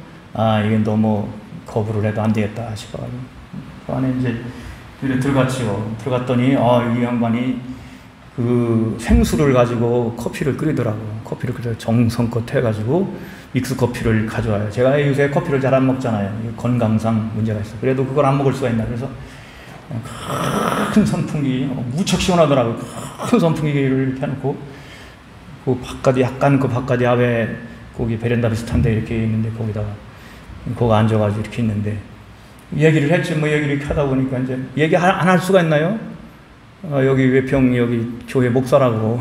이게 너무 거부를 해도 안 되겠다 싶어가지고 그 안에 이제 들어갔죠. 들어갔더니 이 양반이 그 생수를 가지고 커피를 끓이더라고. 커피를 끓여 정성껏 해가지고 믹스 커피를 가져와요. 제가 요새 커피를 잘 안 먹잖아요. 건강상 문제가 있어. 그래도 그걸 안 먹을 수가 있나. 그래서 큰 선풍기, 무척 시원하더라고요. 큰 선풍기를 이렇게 해놓고 그 바깥이 야외 거기 베란다 비슷한데 이렇게 있는데 거기다가 거기 앉아가지고 이렇게 있는데 얘기를 했지. 얘기를 이렇게 하다 보니까 이제 얘기 안 할 수가 있나요? 여기 외평 여기 교회 목사라고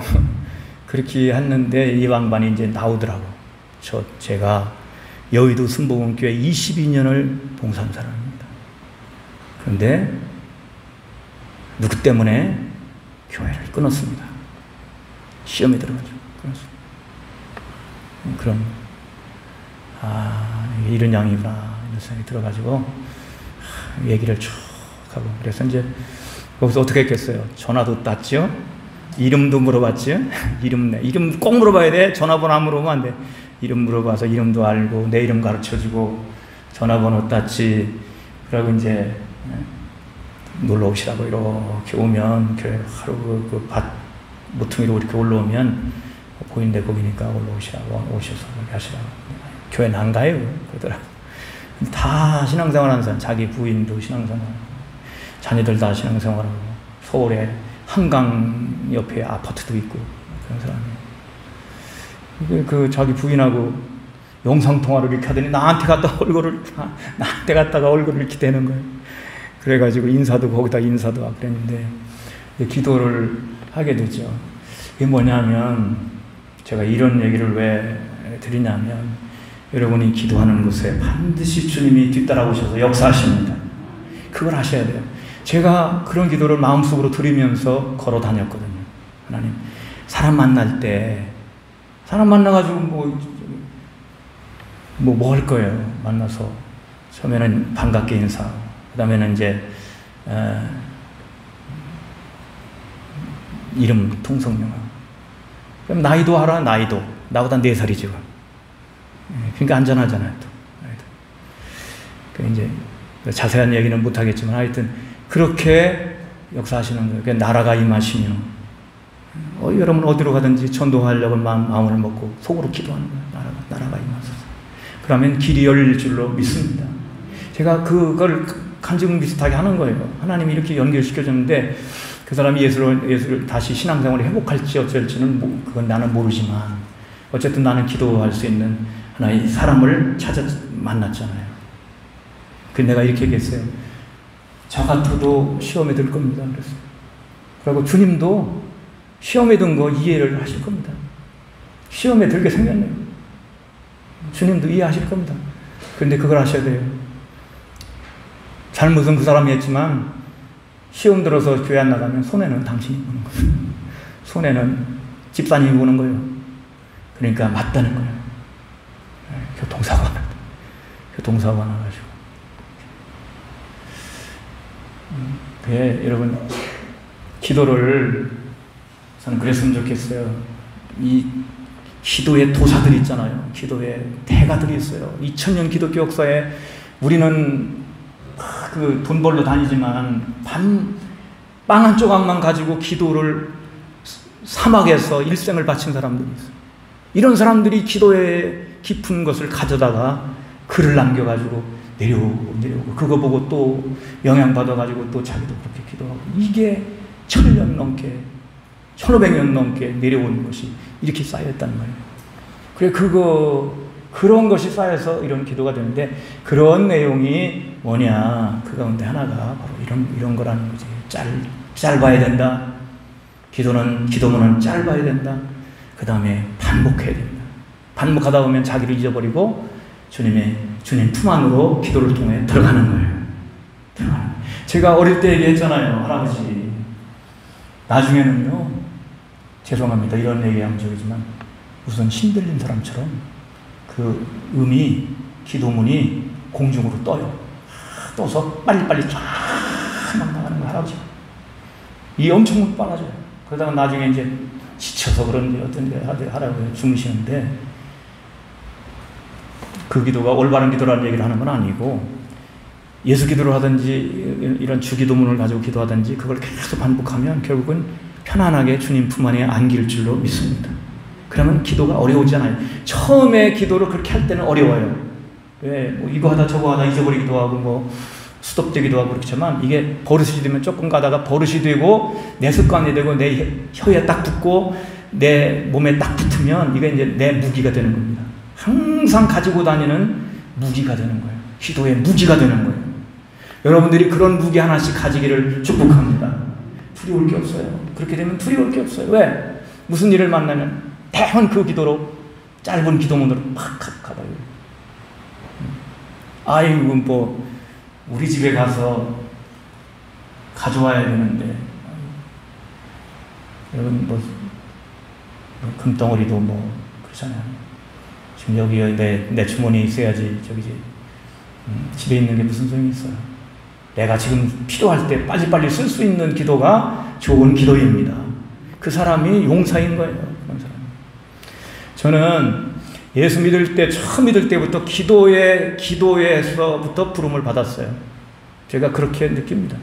그렇게 했는데 이 양반이 이제 나오더라고. 제가 여의도 순복음교회 22년을 봉사한 사람입니다. 그런데 누구 때문에 교회를 끊었습니다. 시험에 들어가지고 끊었습니다. 그럼 이런 양이구나 이런 생각이 들어가지고 얘기를 쭉 하고 그래서 이제 거기서 어떻게 했겠어요? 전화도 땄죠. 이름도 물어봤죠. 이름 꼭 물어봐야 돼. 전화번호 안 물어보면 안 돼. 이름 물어봐서 이름도 알고 내 이름 가르쳐주고 전화번호 땄지. 그러고 이제 놀러 오시라고 이렇게 오면 교회 하루 그 밭 모퉁이로 이렇게 올라오면 보이는데 거기니까 올라오시라고 오셔서 그렇게 하시라고. 교회는 안 가요 그러더라고. 다 신앙생활 하는 사람, 자기 부인도 신앙생활, 자녀들 다 신앙생활하고 서울에 한강 옆에 아파트도 있고 그런 사람이에요. 자기 부인하고 영상통화를 이렇게 하더니 나한테 갖다가 얼굴을 이렇게 대는 거예요. 그래가지고 거기다 인사도 하고 그랬는데 기도를 하게 되죠. 이게 뭐냐면 제가 이런 얘기를 왜 드리냐면 여러분이 기도하는 곳에 반드시 주님이 뒤따라오셔서 역사하십니다. 그걸 하셔야 돼요. 제가 그런 기도를 마음속으로 드리면서 걸어 다녔거든요. 하나님, 사람 만나가지고 뭐 할 거예요. 만나서 처음에는 반갑게 인사하고 그 다음에는 이제 이름 통성명하고 그럼 나이도 알아. 나보다 4살이죠. 그러니까 안전하잖아요. 또. 이제 자세한 얘기는 못하겠지만 하여튼 그렇게 역사하시는 거예요. 그러니까 나라가 임하시며 여러분 어디로 가든지 전도하려고 마음을 먹고 속으로 기도하는 거예요. 나라가 임하소서. 그러면 길이 열릴 줄로 믿습니다. 제가 그걸 간증 비슷하게 하는 거예요. 하나님이 이렇게 연결시켜줬는데 그 사람이 예수를 다시 신앙생활을 회복할지 어쩔지는 그건 나는 모르지만 어쨌든 나는 기도할 수 있는 하나의 사람을 만났잖아요. 그 내가 이렇게 얘기했어요. 저 같아도 시험에 들 겁니다. 그랬어요. 그리고 주님도 시험에 든 거 이해를 하실 겁니다. 시험에 들게 생겼네요. 주님도 이해하실 겁니다. 그런데 그걸 하셔야 돼요. 잘못은 그 사람이 했지만 시험 들어서 교회 안 나가면 손해는 당신이 보는 거예요. 손해는 집사님이 보는 거예요. 그러니까 맞다는 거예요. 교통사고가 나가지고. 여러분 기도를 저는 그랬으면 좋겠어요. 이 기도의 도사들이 있잖아요. 기도의 대가들이 있어요. 2000년 기독교 역사에 우리는 돈 벌러 다니지만 빵 한 조각만 가지고 기도를 사막에서 일생을 바친 사람들이 있어요. 이런 사람들이 기도의 깊은 것을 가져다가 글을 남겨가지고 내려오고 그거 보고 또 영향받아가지고 또 자기도 그렇게 기도하고 이게 1000년 넘게 1500년 넘게 내려오는 것이 이렇게 쌓여있다는 거예요. 그래 그런 것이 쌓여서 이런 기도가 되는데 그런 내용이 뭐냐 그 가운데 하나가 바로 이런 거라는 거지. 짧아야 된다. 기도문은 짧아야 된다. 그 다음에 반복해야 된다. 반복하다 보면 자기를 잊어버리고 주님 품 안으로 기도를 통해 들어가는 거예요. 제가 어릴 때 얘기했잖아요. 할아버지 나중에는요 죄송합니다. 이런 얘기하면 저기지만 무슨 힘들린 사람처럼 그 기도문이 공중으로 떠요. 떠서 빨리빨리 쫙 나가는 거예요. 할아버지 이 엄청 빨라져요. 그러다가 나중에 이제 지쳐서 그런지 어떤지 할아버지 주무시는데 그 기도가 올바른 기도라는 얘기를 하는 건 아니고 예수 기도를 하든지 이런 주기도문을 가지고 기도하든지 그걸 계속 반복하면 결국은 편안하게 주님 품 안에 안길 줄로 믿습니다. 그러면 기도가 어려우지 않아요. 처음에 기도를 그렇게 할 때는 어려워요. 왜? 이거 하다 저거 하다 잊어버리기도 하고 수덥되기도 하고 그렇지만 이게 버릇이 되면 조금 가다가 버릇이 되고 내 습관이 되고 내 혀에 딱 붙고 내 몸에 딱 붙으면 이게 이제 내 무기가 되는 겁니다. 항상 가지고 다니는 무기가 되는 거예요. 기도의 무기가 되는 거예요. 여러분들이 그런 무기 하나씩 가지기를 축복합니다. 두려울 게 없어요. 그렇게 되면 두려울 게 없어요. 왜? 무슨 일을 만나면 대헌 그 기도로 짧은 기도문으로 팍 가봐요. 아이고 우리 집에 가서 가져와야 되는데 여러분 금덩어리도 그렇잖아요. 지금 여기 내 주머니에 있어야지 집에 있는 게 무슨 소용이 있어요. 내가 지금 필요할 때 빨리빨리 쓸 수 있는 기도가 좋은 기도입니다. 그 사람이 용사인 거예요. 그런 사람. 저는 예수 처음 믿을 때부터 기도에서부터 부름을 받았어요. 제가 그렇게 느낍니다.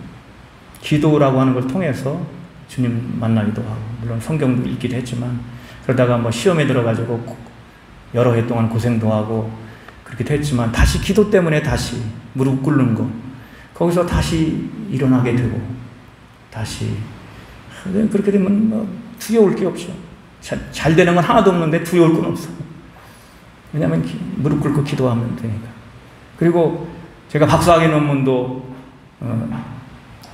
기도라고 하는 걸 통해서 주님 만나기도 하고, 물론 성경도 읽기도 했지만, 그러다가 시험에 들어가지고 여러 해 동안 고생도 하고, 그렇게 했지만, 다시 기도 때문에 다시 무릎 꿇는 거, 거기서 다시 일어나게 되고, 다시, 그렇게 되면 두려울 게 없죠. 잘 되는 건 하나도 없는데 두려울 건 없어. 왜냐하면 무릎 꿇고 기도하면 되니까. 그리고 제가 박사학위 논문도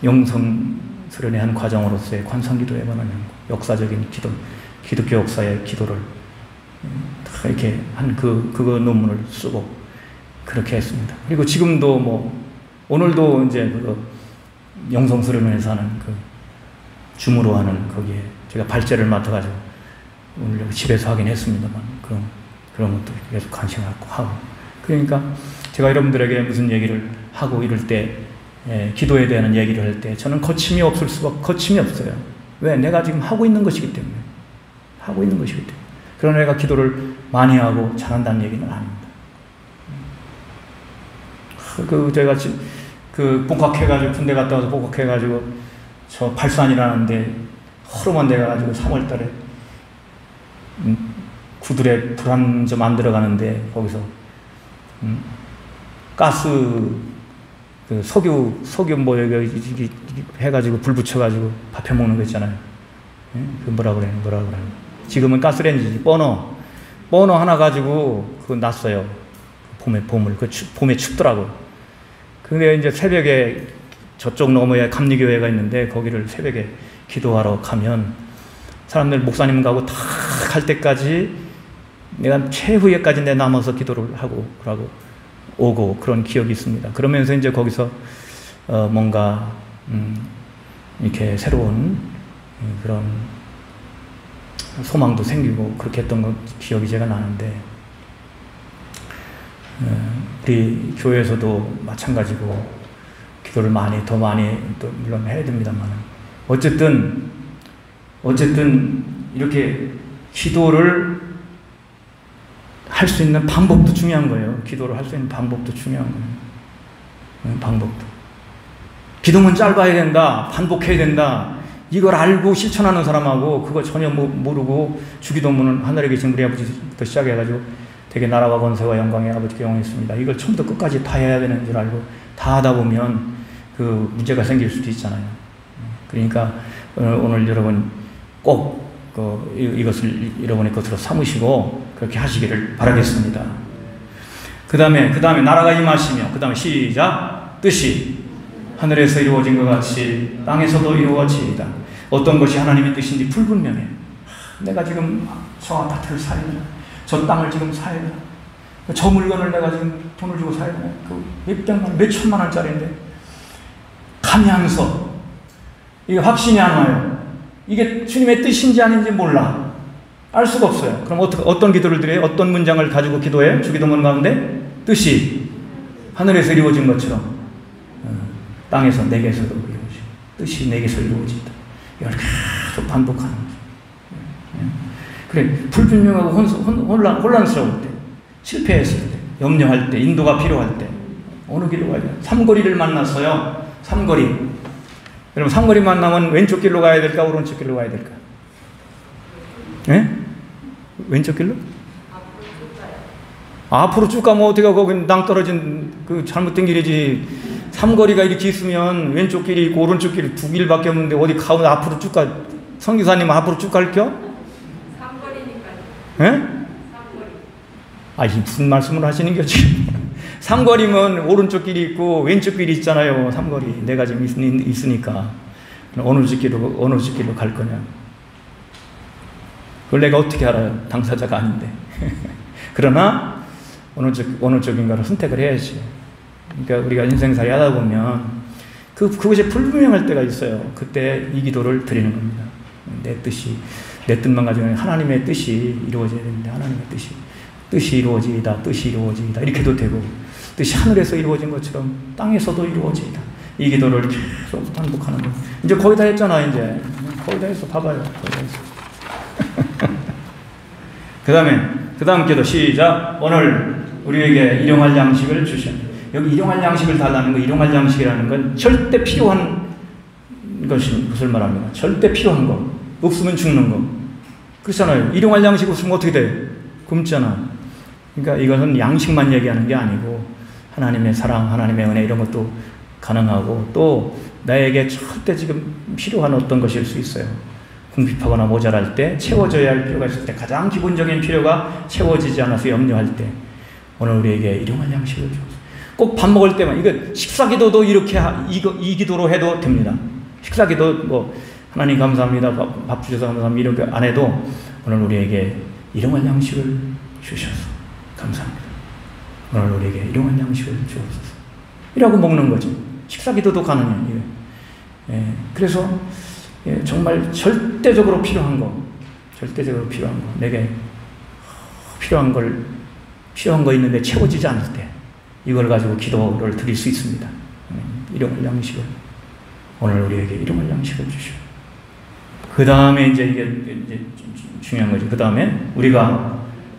영성 수련의 한 과정으로서의 관상기도에 관한 역사적인 기독교 역사의 기도를 이렇게 한 그거 논문을 쓰고 그렇게 했습니다. 그리고 지금도 오늘도 이제 영성 수련회에서 하는 줌으로 하는 거기에 제가 발제를 맡아가지고 오늘 집에서 하긴 했습니다만 그런 것도 계속 관심을 갖고 하고. 그러니까 제가 여러분들에게 무슨 얘기를 하고 이럴 때, 기도에 대한 얘기를 할 때 저는 거침이 없어요. 왜? 내가 지금 하고 있는 것이기 때문에. 그러나 내가 기도를 많이 하고 잘한다는 얘기는 아닙니다. 제가 그 복학해가지고 군대 갔다 와서 복학해가지고 저 발산이라는데 허름한 데 가가지고 3월달에 구들에 불 한 점 안 들어가는데 거기서 가스 그 석유 뭐 여기 해가지고 불 붙여가지고 밥 해 먹는 거 있잖아요. 그 뭐라 그래. 지금은 가스레인지지. 버너 하나 가지고 그거 놨어요. 봄을 봄에 춥더라고. 근데 이제 새벽에 저쪽 너머에 감리교회가 있는데 거기를 새벽에 기도하러 가면 사람들 목사님 가고 다 갈 때까지 내가 최후에까지 내 남아서 기도를 하고 그러고 오고 그런 기억이 있습니다. 그러면서 이제 거기서 뭔가 이렇게 새로운 그런 소망도 생기고 그렇게 했던 거 기억이 제가 나는데 우리 교회에서도 마찬가지고 기도를 더 많이 또 물론 해야 됩니다만 어쨌든 이렇게 기도를 할 수 있는 방법도 중요한 거예요. 기도를 할 수 있는 방법도 중요한 거예요. 방법도. 기도문 짧아야 된다. 반복해야 된다. 이걸 알고 실천하는 사람하고 그거 전혀 모르고 주기도문은 하늘에 계신 우리 아버지부터 시작해가지고 되게 나라와 권세와 영광의 아버지께 영원했습니다. 이걸 처음부터 끝까지 다 해야 되는 줄 알고 다 하다 보면 그 문제가 생길 수도 있잖아요. 그러니까 오늘 여러분 꼭 이것을 여러분의 것으로 삼으시고 그렇게 하시기를 바라겠습니다. 그 다음에 나라가 임하시며 그 다음에 시작 뜻이 하늘에서 이루어진 것 같이 땅에서도 이루어지이다. 어떤 것이 하나님의 뜻인지 불분명해. 내가 지금 저 아파트를 사야 되나? 저 땅을 지금 사야 되나? 저 물건을 내가 지금 돈을 주고 사야 되나? 몇백만 원, 몇천만 원짜리인데 가면서 이게 확신이 안 와요. 이게 주님의 뜻인지 아닌지 몰라. 알 수가 없어요. 그럼 어떤 기도를 드려요? 어떤 문장을 가지고 기도해요? 주기도문 가운데 뜻이 하늘에서 이루어진 것처럼 땅에서 내게서도 이루어지고 뜻이 내게서 이루어진다. 이걸 계속 반복하는 거죠. 그래 불분명하고 혼란스러울 때, 실패했을 때, 염려할 때, 인도가 필요할 때 어느 길로 가야 돼요? 삼거리를 만났어요. 삼거리. 여러분 삼거리 만나면 왼쪽 길로 가야 될까? 오른쪽 길로 가야 될까? 예? 왼쪽 길로? 앞으로 쭉 가면 어떻게 거기 낭떨어진 그 잘못된 길이지. 삼거리가 이렇게 있으면 왼쪽 길이 있고 오른쪽 길이 두 길밖에 없는데 어디 가면 앞으로 쭉 가. 선교사님 앞으로 쭉 갈게요? 삼거리니까요. 예? 삼거리. 이 무슨 말씀을 하시는 거지? 삼거리면 오른쪽 길이 있고 왼쪽 길이 있잖아요. 삼거리. 내가 지금 있으니까. 어느 집 길로 갈 거냐. 그걸 내가 어떻게 알아요? 당사자가 아닌데. 그러나 어느 쪽인가를 선택을 해야지. 그러니까 우리가 인생살이 하다 보면 그것이 불분명할 때가 있어요. 그때 이 기도를 드리는 겁니다. 내 뜻만 가지고 하나님의 뜻이 이루어져야 되는데 하나님의 뜻이 이루어지이다. 뜻이 이루어지이다. 이렇게 해도 되고 뜻이 하늘에서 이루어진 것처럼 땅에서도 이루어지이다. 이 기도를 계속 반복하는 거예요. 이제 거의 다 했잖아. 이제 거의 다 했어. 봐봐요. 거의 다 했어. 그 다음 기도 시작. 오늘 우리에게 일용할 양식을 주시옵소서. 여기 일용할 양식을 달라는 거, 일용할 양식이라는 건 절대 필요한 것이 무슨 말합니까? 절대 필요한 거. 없으면 죽는 거. 그렇잖아요. 일용할 양식 없으면 어떻게 돼? 굶잖아. 그러니까 이것은 양식만 얘기하는 게 아니고 하나님의 사랑, 하나님의 은혜 이런 것도 가능하고 또 나에게 절대 지금 필요한 어떤 것일 수 있어요. 궁핍하거나 모자랄 때 채워져야 할 필요가 있을 때 가장 기본적인 필요가 채워지지 않아서 염려할 때 오늘 우리에게 일용할 양식을 주옵소서. 꼭 밥 먹을 때만 이거 식사기도도 이렇게 이 기도로 해도 됩니다. 식사기도 뭐 하나님 감사합니다. 밥 주셔서 감사합니다. 이렇게 안 해도 오늘 우리에게 일용할 양식을 주셔서 감사합니다. 오늘 우리에게 일용할 양식을 주옵소서. 이라고 먹는 거죠. 식사기도도 가능해요. 예. 그래서 정말 절대적으로 필요한 거, 내게 필요한 거 있는데 채워지지 않을 때 이걸 가지고 기도를 드릴 수 있습니다. 일용할 양식을 오늘 우리에게 일용할 양식을 주시오. 그 다음에 이제 이게 중요한 거죠. 그 다음에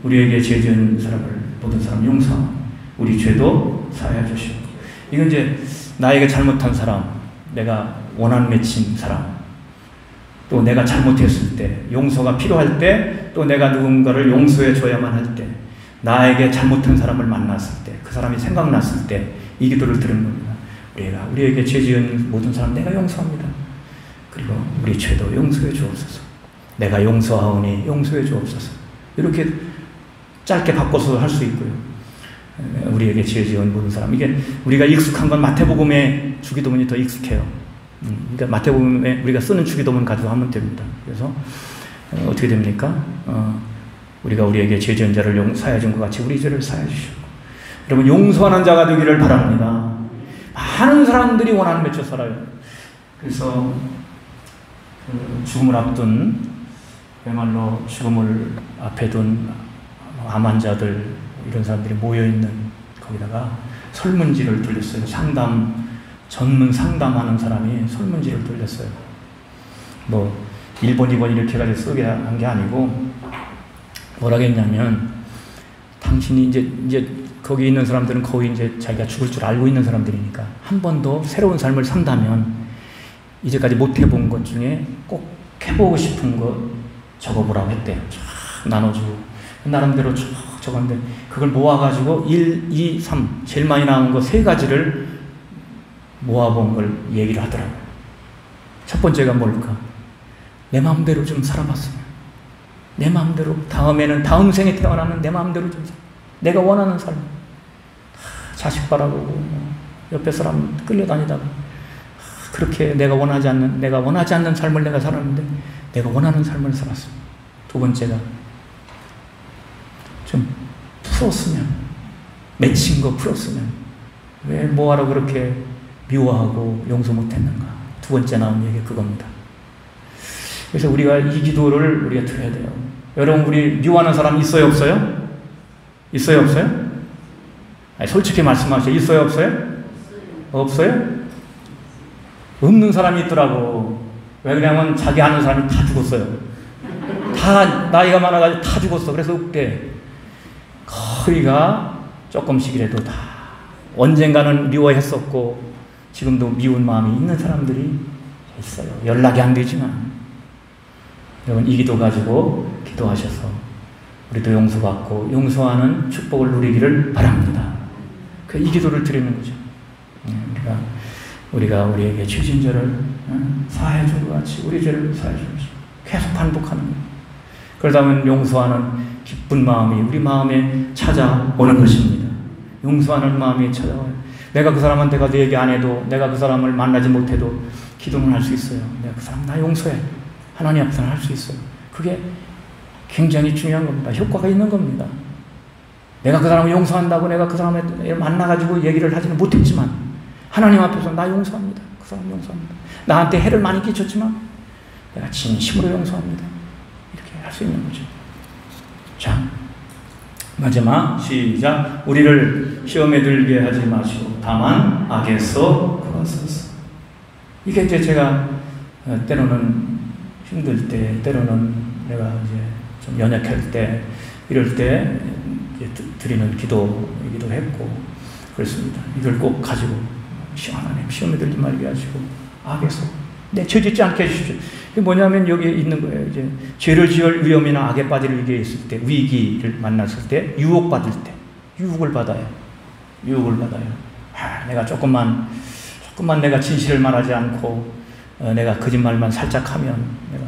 우리에게 죄 지은 사람을 모든 사람 용서, 우리 죄도 사하여 주시오. 이건 이제 나에게 잘못한 사람, 내가 원한 맺힌 사람, 또 내가 잘못했을 때, 용서가 필요할 때, 또 내가 누군가를 용서해 줘야만 할 때, 나에게 잘못한 사람을 만났을 때, 그 사람이 생각났을 때 이 기도를 드리는 겁니다. 우리에게 죄 지은 모든 사람 내가 용서합니다. 그리고 우리 죄도 용서해 주옵소서. 내가 용서하오니 용서해 주옵소서. 이렇게 짧게 바꿔서 할 수 있고요. 우리에게 죄 지은 모든 사람. 이게 우리가 익숙한 건 마태복음의 주기도문이 더 익숙해요. 그러니까 마태복음에 우리가 쓰는 주기도문 가지고 하면 됩니다. 그래서 어떻게 됩니까? 우리가 우리에게 죄 지은 자를 사하여 준 것 같이 우리 죄를 사하여 주시고, 여러분 용서하는 자가 되기를 바랍니다. 많은 사람들이 원한을 맺혀 살아요. 그래서 죽음을 앞둔, 그야말로 죽음을 앞에 둔 암 환자들, 이런 사람들이 모여있는 거기다가 설문지를 돌렸어요. 전문 상담하는 사람이 설문지를 돌렸어요. 뭐 1번, 2번 이렇게 해가지고 쓰게 한 게 아니고, 뭐라고 했냐면, 당신이 이제 거기 있는 사람들은 거의 이제 자기가 죽을 줄 알고 있는 사람들이니까 한 번 더 새로운 삶을 산다면 이제까지 못 해본 것 중에 꼭 해보고 싶은 거 적어보라고 했대요. 쫙 나눠주고 나름대로 쭉 적었는데, 그걸 모아가지고 1, 2, 3 제일 많이 나온 거 3가지를 모아본 걸 얘기를 하더라고요. 첫 번째가 뭘까? 내 마음대로 좀 살아봤으면, 내 마음대로, 다음 생에 태어나면 내 마음대로 좀 내가 원하는 삶, 자식 바라보고 옆에 사람 끌려다니다가 그렇게 내가 원하지 않는 삶을 내가 살았는데 내가 원하는 삶을 살았어. 두 번째가 좀 풀었으면, 맺힌 거 풀었으면, 왜 뭐하러 그렇게 미워하고 용서 못했는가. 두 번째 나온 얘기 그겁니다. 그래서 우리가 이 기도를 우리가 드려야 돼요. 여러분, 우리 미워하는 사람 있어요, 없어요? 있어요, 없어요? 아니, 솔직히 말씀하세요. 있어요, 없어요? 없어요? 없는 사람이 있더라고. 왜 그러냐면 자기 아는 사람이 다 죽었어요. 다 나이가 많아가지고 다 죽었어. 그래서 없대. 거의가 조금씩이라도 다 언젠가는 미워했었고 지금도 미운 마음이 있는 사람들이 있어요. 연락이 안 되지만. 여러분, 이 기도 가지고 기도하셔서 우리도 용서받고 용서하는 축복을 누리기를 바랍니다. 이 기도를 드리는 거죠. 우리가 우리에게 죄진 죄를 사해 준 것 같이 우리 죄를 사해 주십시오. 계속 반복하는 거예요. 그러다 보면 용서하는 기쁜 마음이 우리 마음에 찾아오는 것입니다. 용서하는 마음이 찾아와요. 내가 그 사람한테 가서 얘기 안 해도, 내가 그 사람을 만나지 못해도 기도는 할 수 있어요. 내가 그 사람 나 용서해. 하나님 앞에서는 할 수 있어요. 그게 굉장히 중요한 겁니다. 효과가 있는 겁니다. 내가 그 사람을 용서한다고 내가 그 사람을 만나가지고 얘기를 하지는 못했지만 하나님 앞에서 나 용서합니다. 그 사람 용서합니다. 나한테 해를 많이 끼쳤지만 내가 진심으로 용서합니다. 이렇게 할 수 있는 거죠. 자, 마지막 시작. 우리를 시험에 들게 하지 마시고 다만 악에서 구하소서. 이게 이제 제가 때로는 힘들 때, 때로는 내가 이제 좀 연약할 때, 이럴 때 드리는 기도이기도 했고 그렇습니다. 이걸 꼭 가지고 하나님 시험에 들지 말게 하시고 악에서 내 죄 짓지 않게 해주십시오. 이게 뭐냐면 여기 있는 거예요. 이제 죄를 지을 위험이나 악에 빠질 위기에 있을 때, 위기를 만났을 때, 유혹받을 때, 유혹을 받아요. 내가 조금만 내가 진실을 말하지 않고 내가 거짓말만 살짝 하면 내가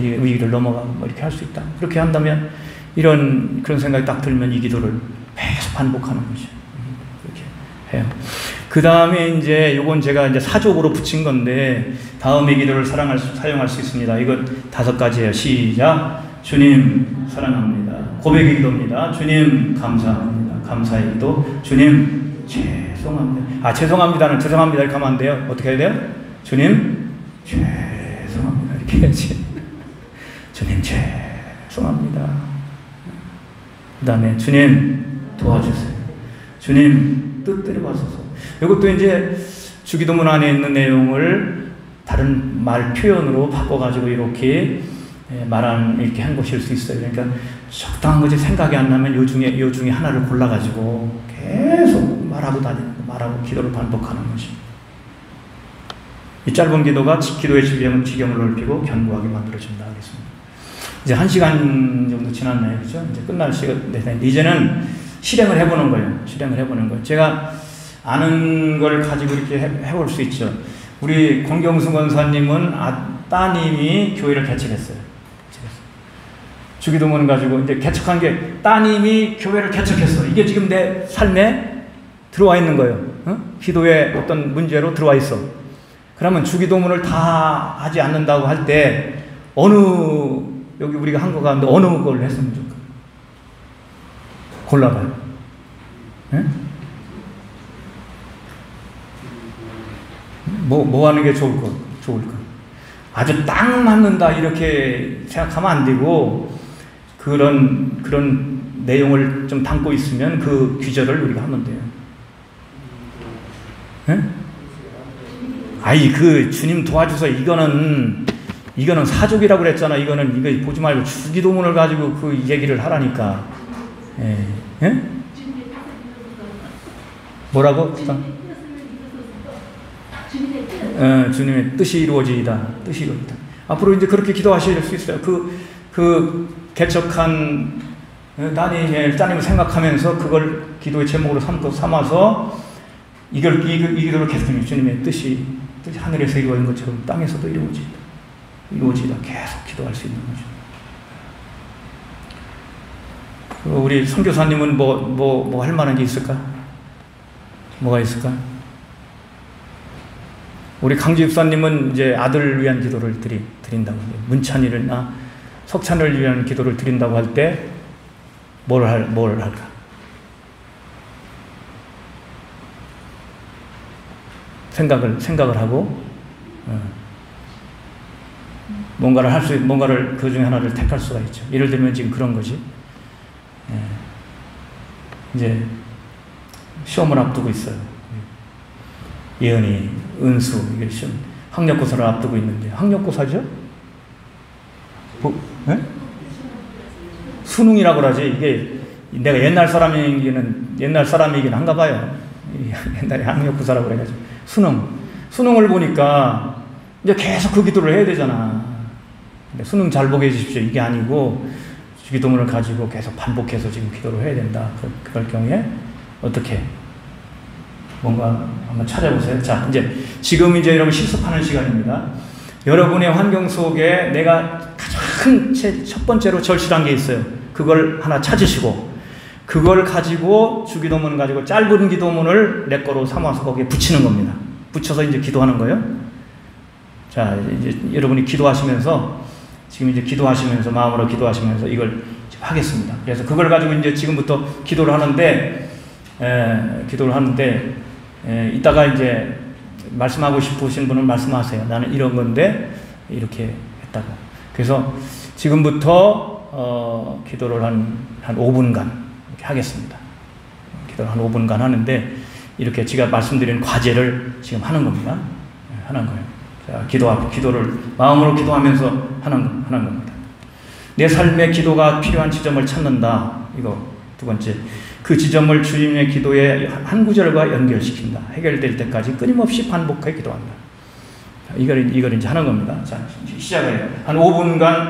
이 위기를 넘어가고 뭐 이렇게 할 수 있다. 그렇게 한다면 그런 생각이 딱 들면 이 기도를 계속 반복하는 거죠. 그렇게 해요. 그 다음에 이제 요건 제가 이제 사족으로 붙인 건데 다음의 기도를 사용할 수 있습니다. 이건 5가지예요. 시작. 주님 사랑합니다. 고백의 기도입니다. 주님 감사합니다. 감사의 기도. 주님 죄송합니다. 죄송합니다는 죄송합니다 이렇게 하면 안 돼요. 어떻게 해야 돼요? 주님 죄송합니다 이렇게 해야지. 주님 죄송합니다. 그 다음에 주님 도와주세요. 주님 뜻대로 하소서. 이것도 이제 주기도문 안에 있는 내용을 다른 말 표현으로 바꿔가지고 이렇게 말한 이렇게 한 것일 수 있어요. 그러니까 적당한 것이 생각이 안 나면 요 중에 하나를 골라가지고 계속 말하고 다니는 거, 말하고 기도를 반복하는 것입니다. 이 짧은 기도가 기도의 지경을 넓히고 견고하게 만들어준다 하겠습니다. 이제 1시간 정도 지났나요? 그죠? 이제 끝날 시간, 이제는 실행을 해보는 거예요. 실행을 해보는 거예요. 제가 아는 걸 가지고 이렇게 해볼 수 있죠. 우리 권경수 권사님은 따님이 교회를 개척했어요. 주기도문 가지고 이제 개척한 게 따님이 교회를 개척했어. 이게 지금 내 삶에 들어와 있는 거예요. 기도의 어떤 문제로 들어와 있어. 그러면 주기도문을 다 하지 않는다고 할 때 여기 우리가 한 거 가운데 어느 걸 했으면 좋을까? 골라봐요. 네? 뭐 하는 게 좋을까? 아주 딱 맞는다 이렇게 생각하면 안 되고 그런 내용을 좀 담고 있으면 그 귀절을 우리가 하면 돼요. 네? 주님 도와줘서 이거는 사족이라고 그랬잖아. 이거 보지 말고 주기도문을 가지고 그 얘기를 하라니까. 예? 뭐라고? 주님의 뜻이 이루어지이다. 뜻이 이루어지다. 앞으로 이제 그렇게 기도하실 수 있어요. 그 개척한 따님을 생각하면서 그걸 기도의 제목으로 삼아서 이 기도를 계속 주님의 뜻이 하늘에서 이루어진 것처럼 땅에서도 이루어지다. 계속 기도할 수 있는 거죠. 우리 선교사님은 뭐 할 만한 게 있을까? 뭐가 있을까? 우리 강지 집사님은 이제 아들을 위한 기도를 드린다고 해요. 문찬이나 석찬을 위한 기도를 드린다고 할 때 뭘 할까? 생각을 하고 뭔가를 그 중에 하나를 택할 수가 있죠. 예를 들면 지금 그런 거지. 이제 시험을 앞두고 있어요. 예은이, 은수, 이게 시험, 학력고사를 앞두고 있는데, 학력고사죠? 수능이라고 그러지. 이게 내가 옛날 사람이긴 한가 봐요. 옛날에 학력고사라고 그래가지고. 수능을 보니까 이제 계속 그 기도를 해야 되잖아. 근데 수능 잘 보게 해주십시오. 이게 아니고, 주기도문을 가지고 계속 반복해서 지금 기도를 해야 된다. 그럴 경우에 어떻게? 뭔가 한번 찾아보세요. 자, 지금 여러분 실습하는 시간입니다. 여러분의 환경 속에 내가 가장 첫 번째로 절실한 게 있어요. 그걸 하나 찾으시고, 그걸 가지고 주기도문 가지고 짧은 기도문을 내 거로 삼아서 거기에 붙이는 겁니다. 붙여서 이제 기도하는 거예요. 자, 이제 여러분이 기도하시면서 마음으로 기도하시면서 이걸 하겠습니다. 그래서 그걸 가지고 이제 지금부터 기도를 하는데, 이따가 이제 말씀하고 싶으신 분은 말씀하세요. 나는 이런 건데 이렇게 했다고. 그래서 지금부터 기도를 한 5분간 이렇게 하겠습니다. 기도를 한 5분간 하는데 이렇게 제가 말씀드린 과제를 지금 하는 겁니다. 하는 거예요. 자, 기도를 마음으로 기도하면서 하는 겁니다. 내 삶의 기도가 필요한 지점을 찾는다. 이거 두 번째. 그 지점을 주님의 기도의 한 구절과 연결시킨다. 해결될 때까지 끊임없이 반복해 기도한다. 이걸 이제 하는 겁니다. 자, 시작해요. 한 5분간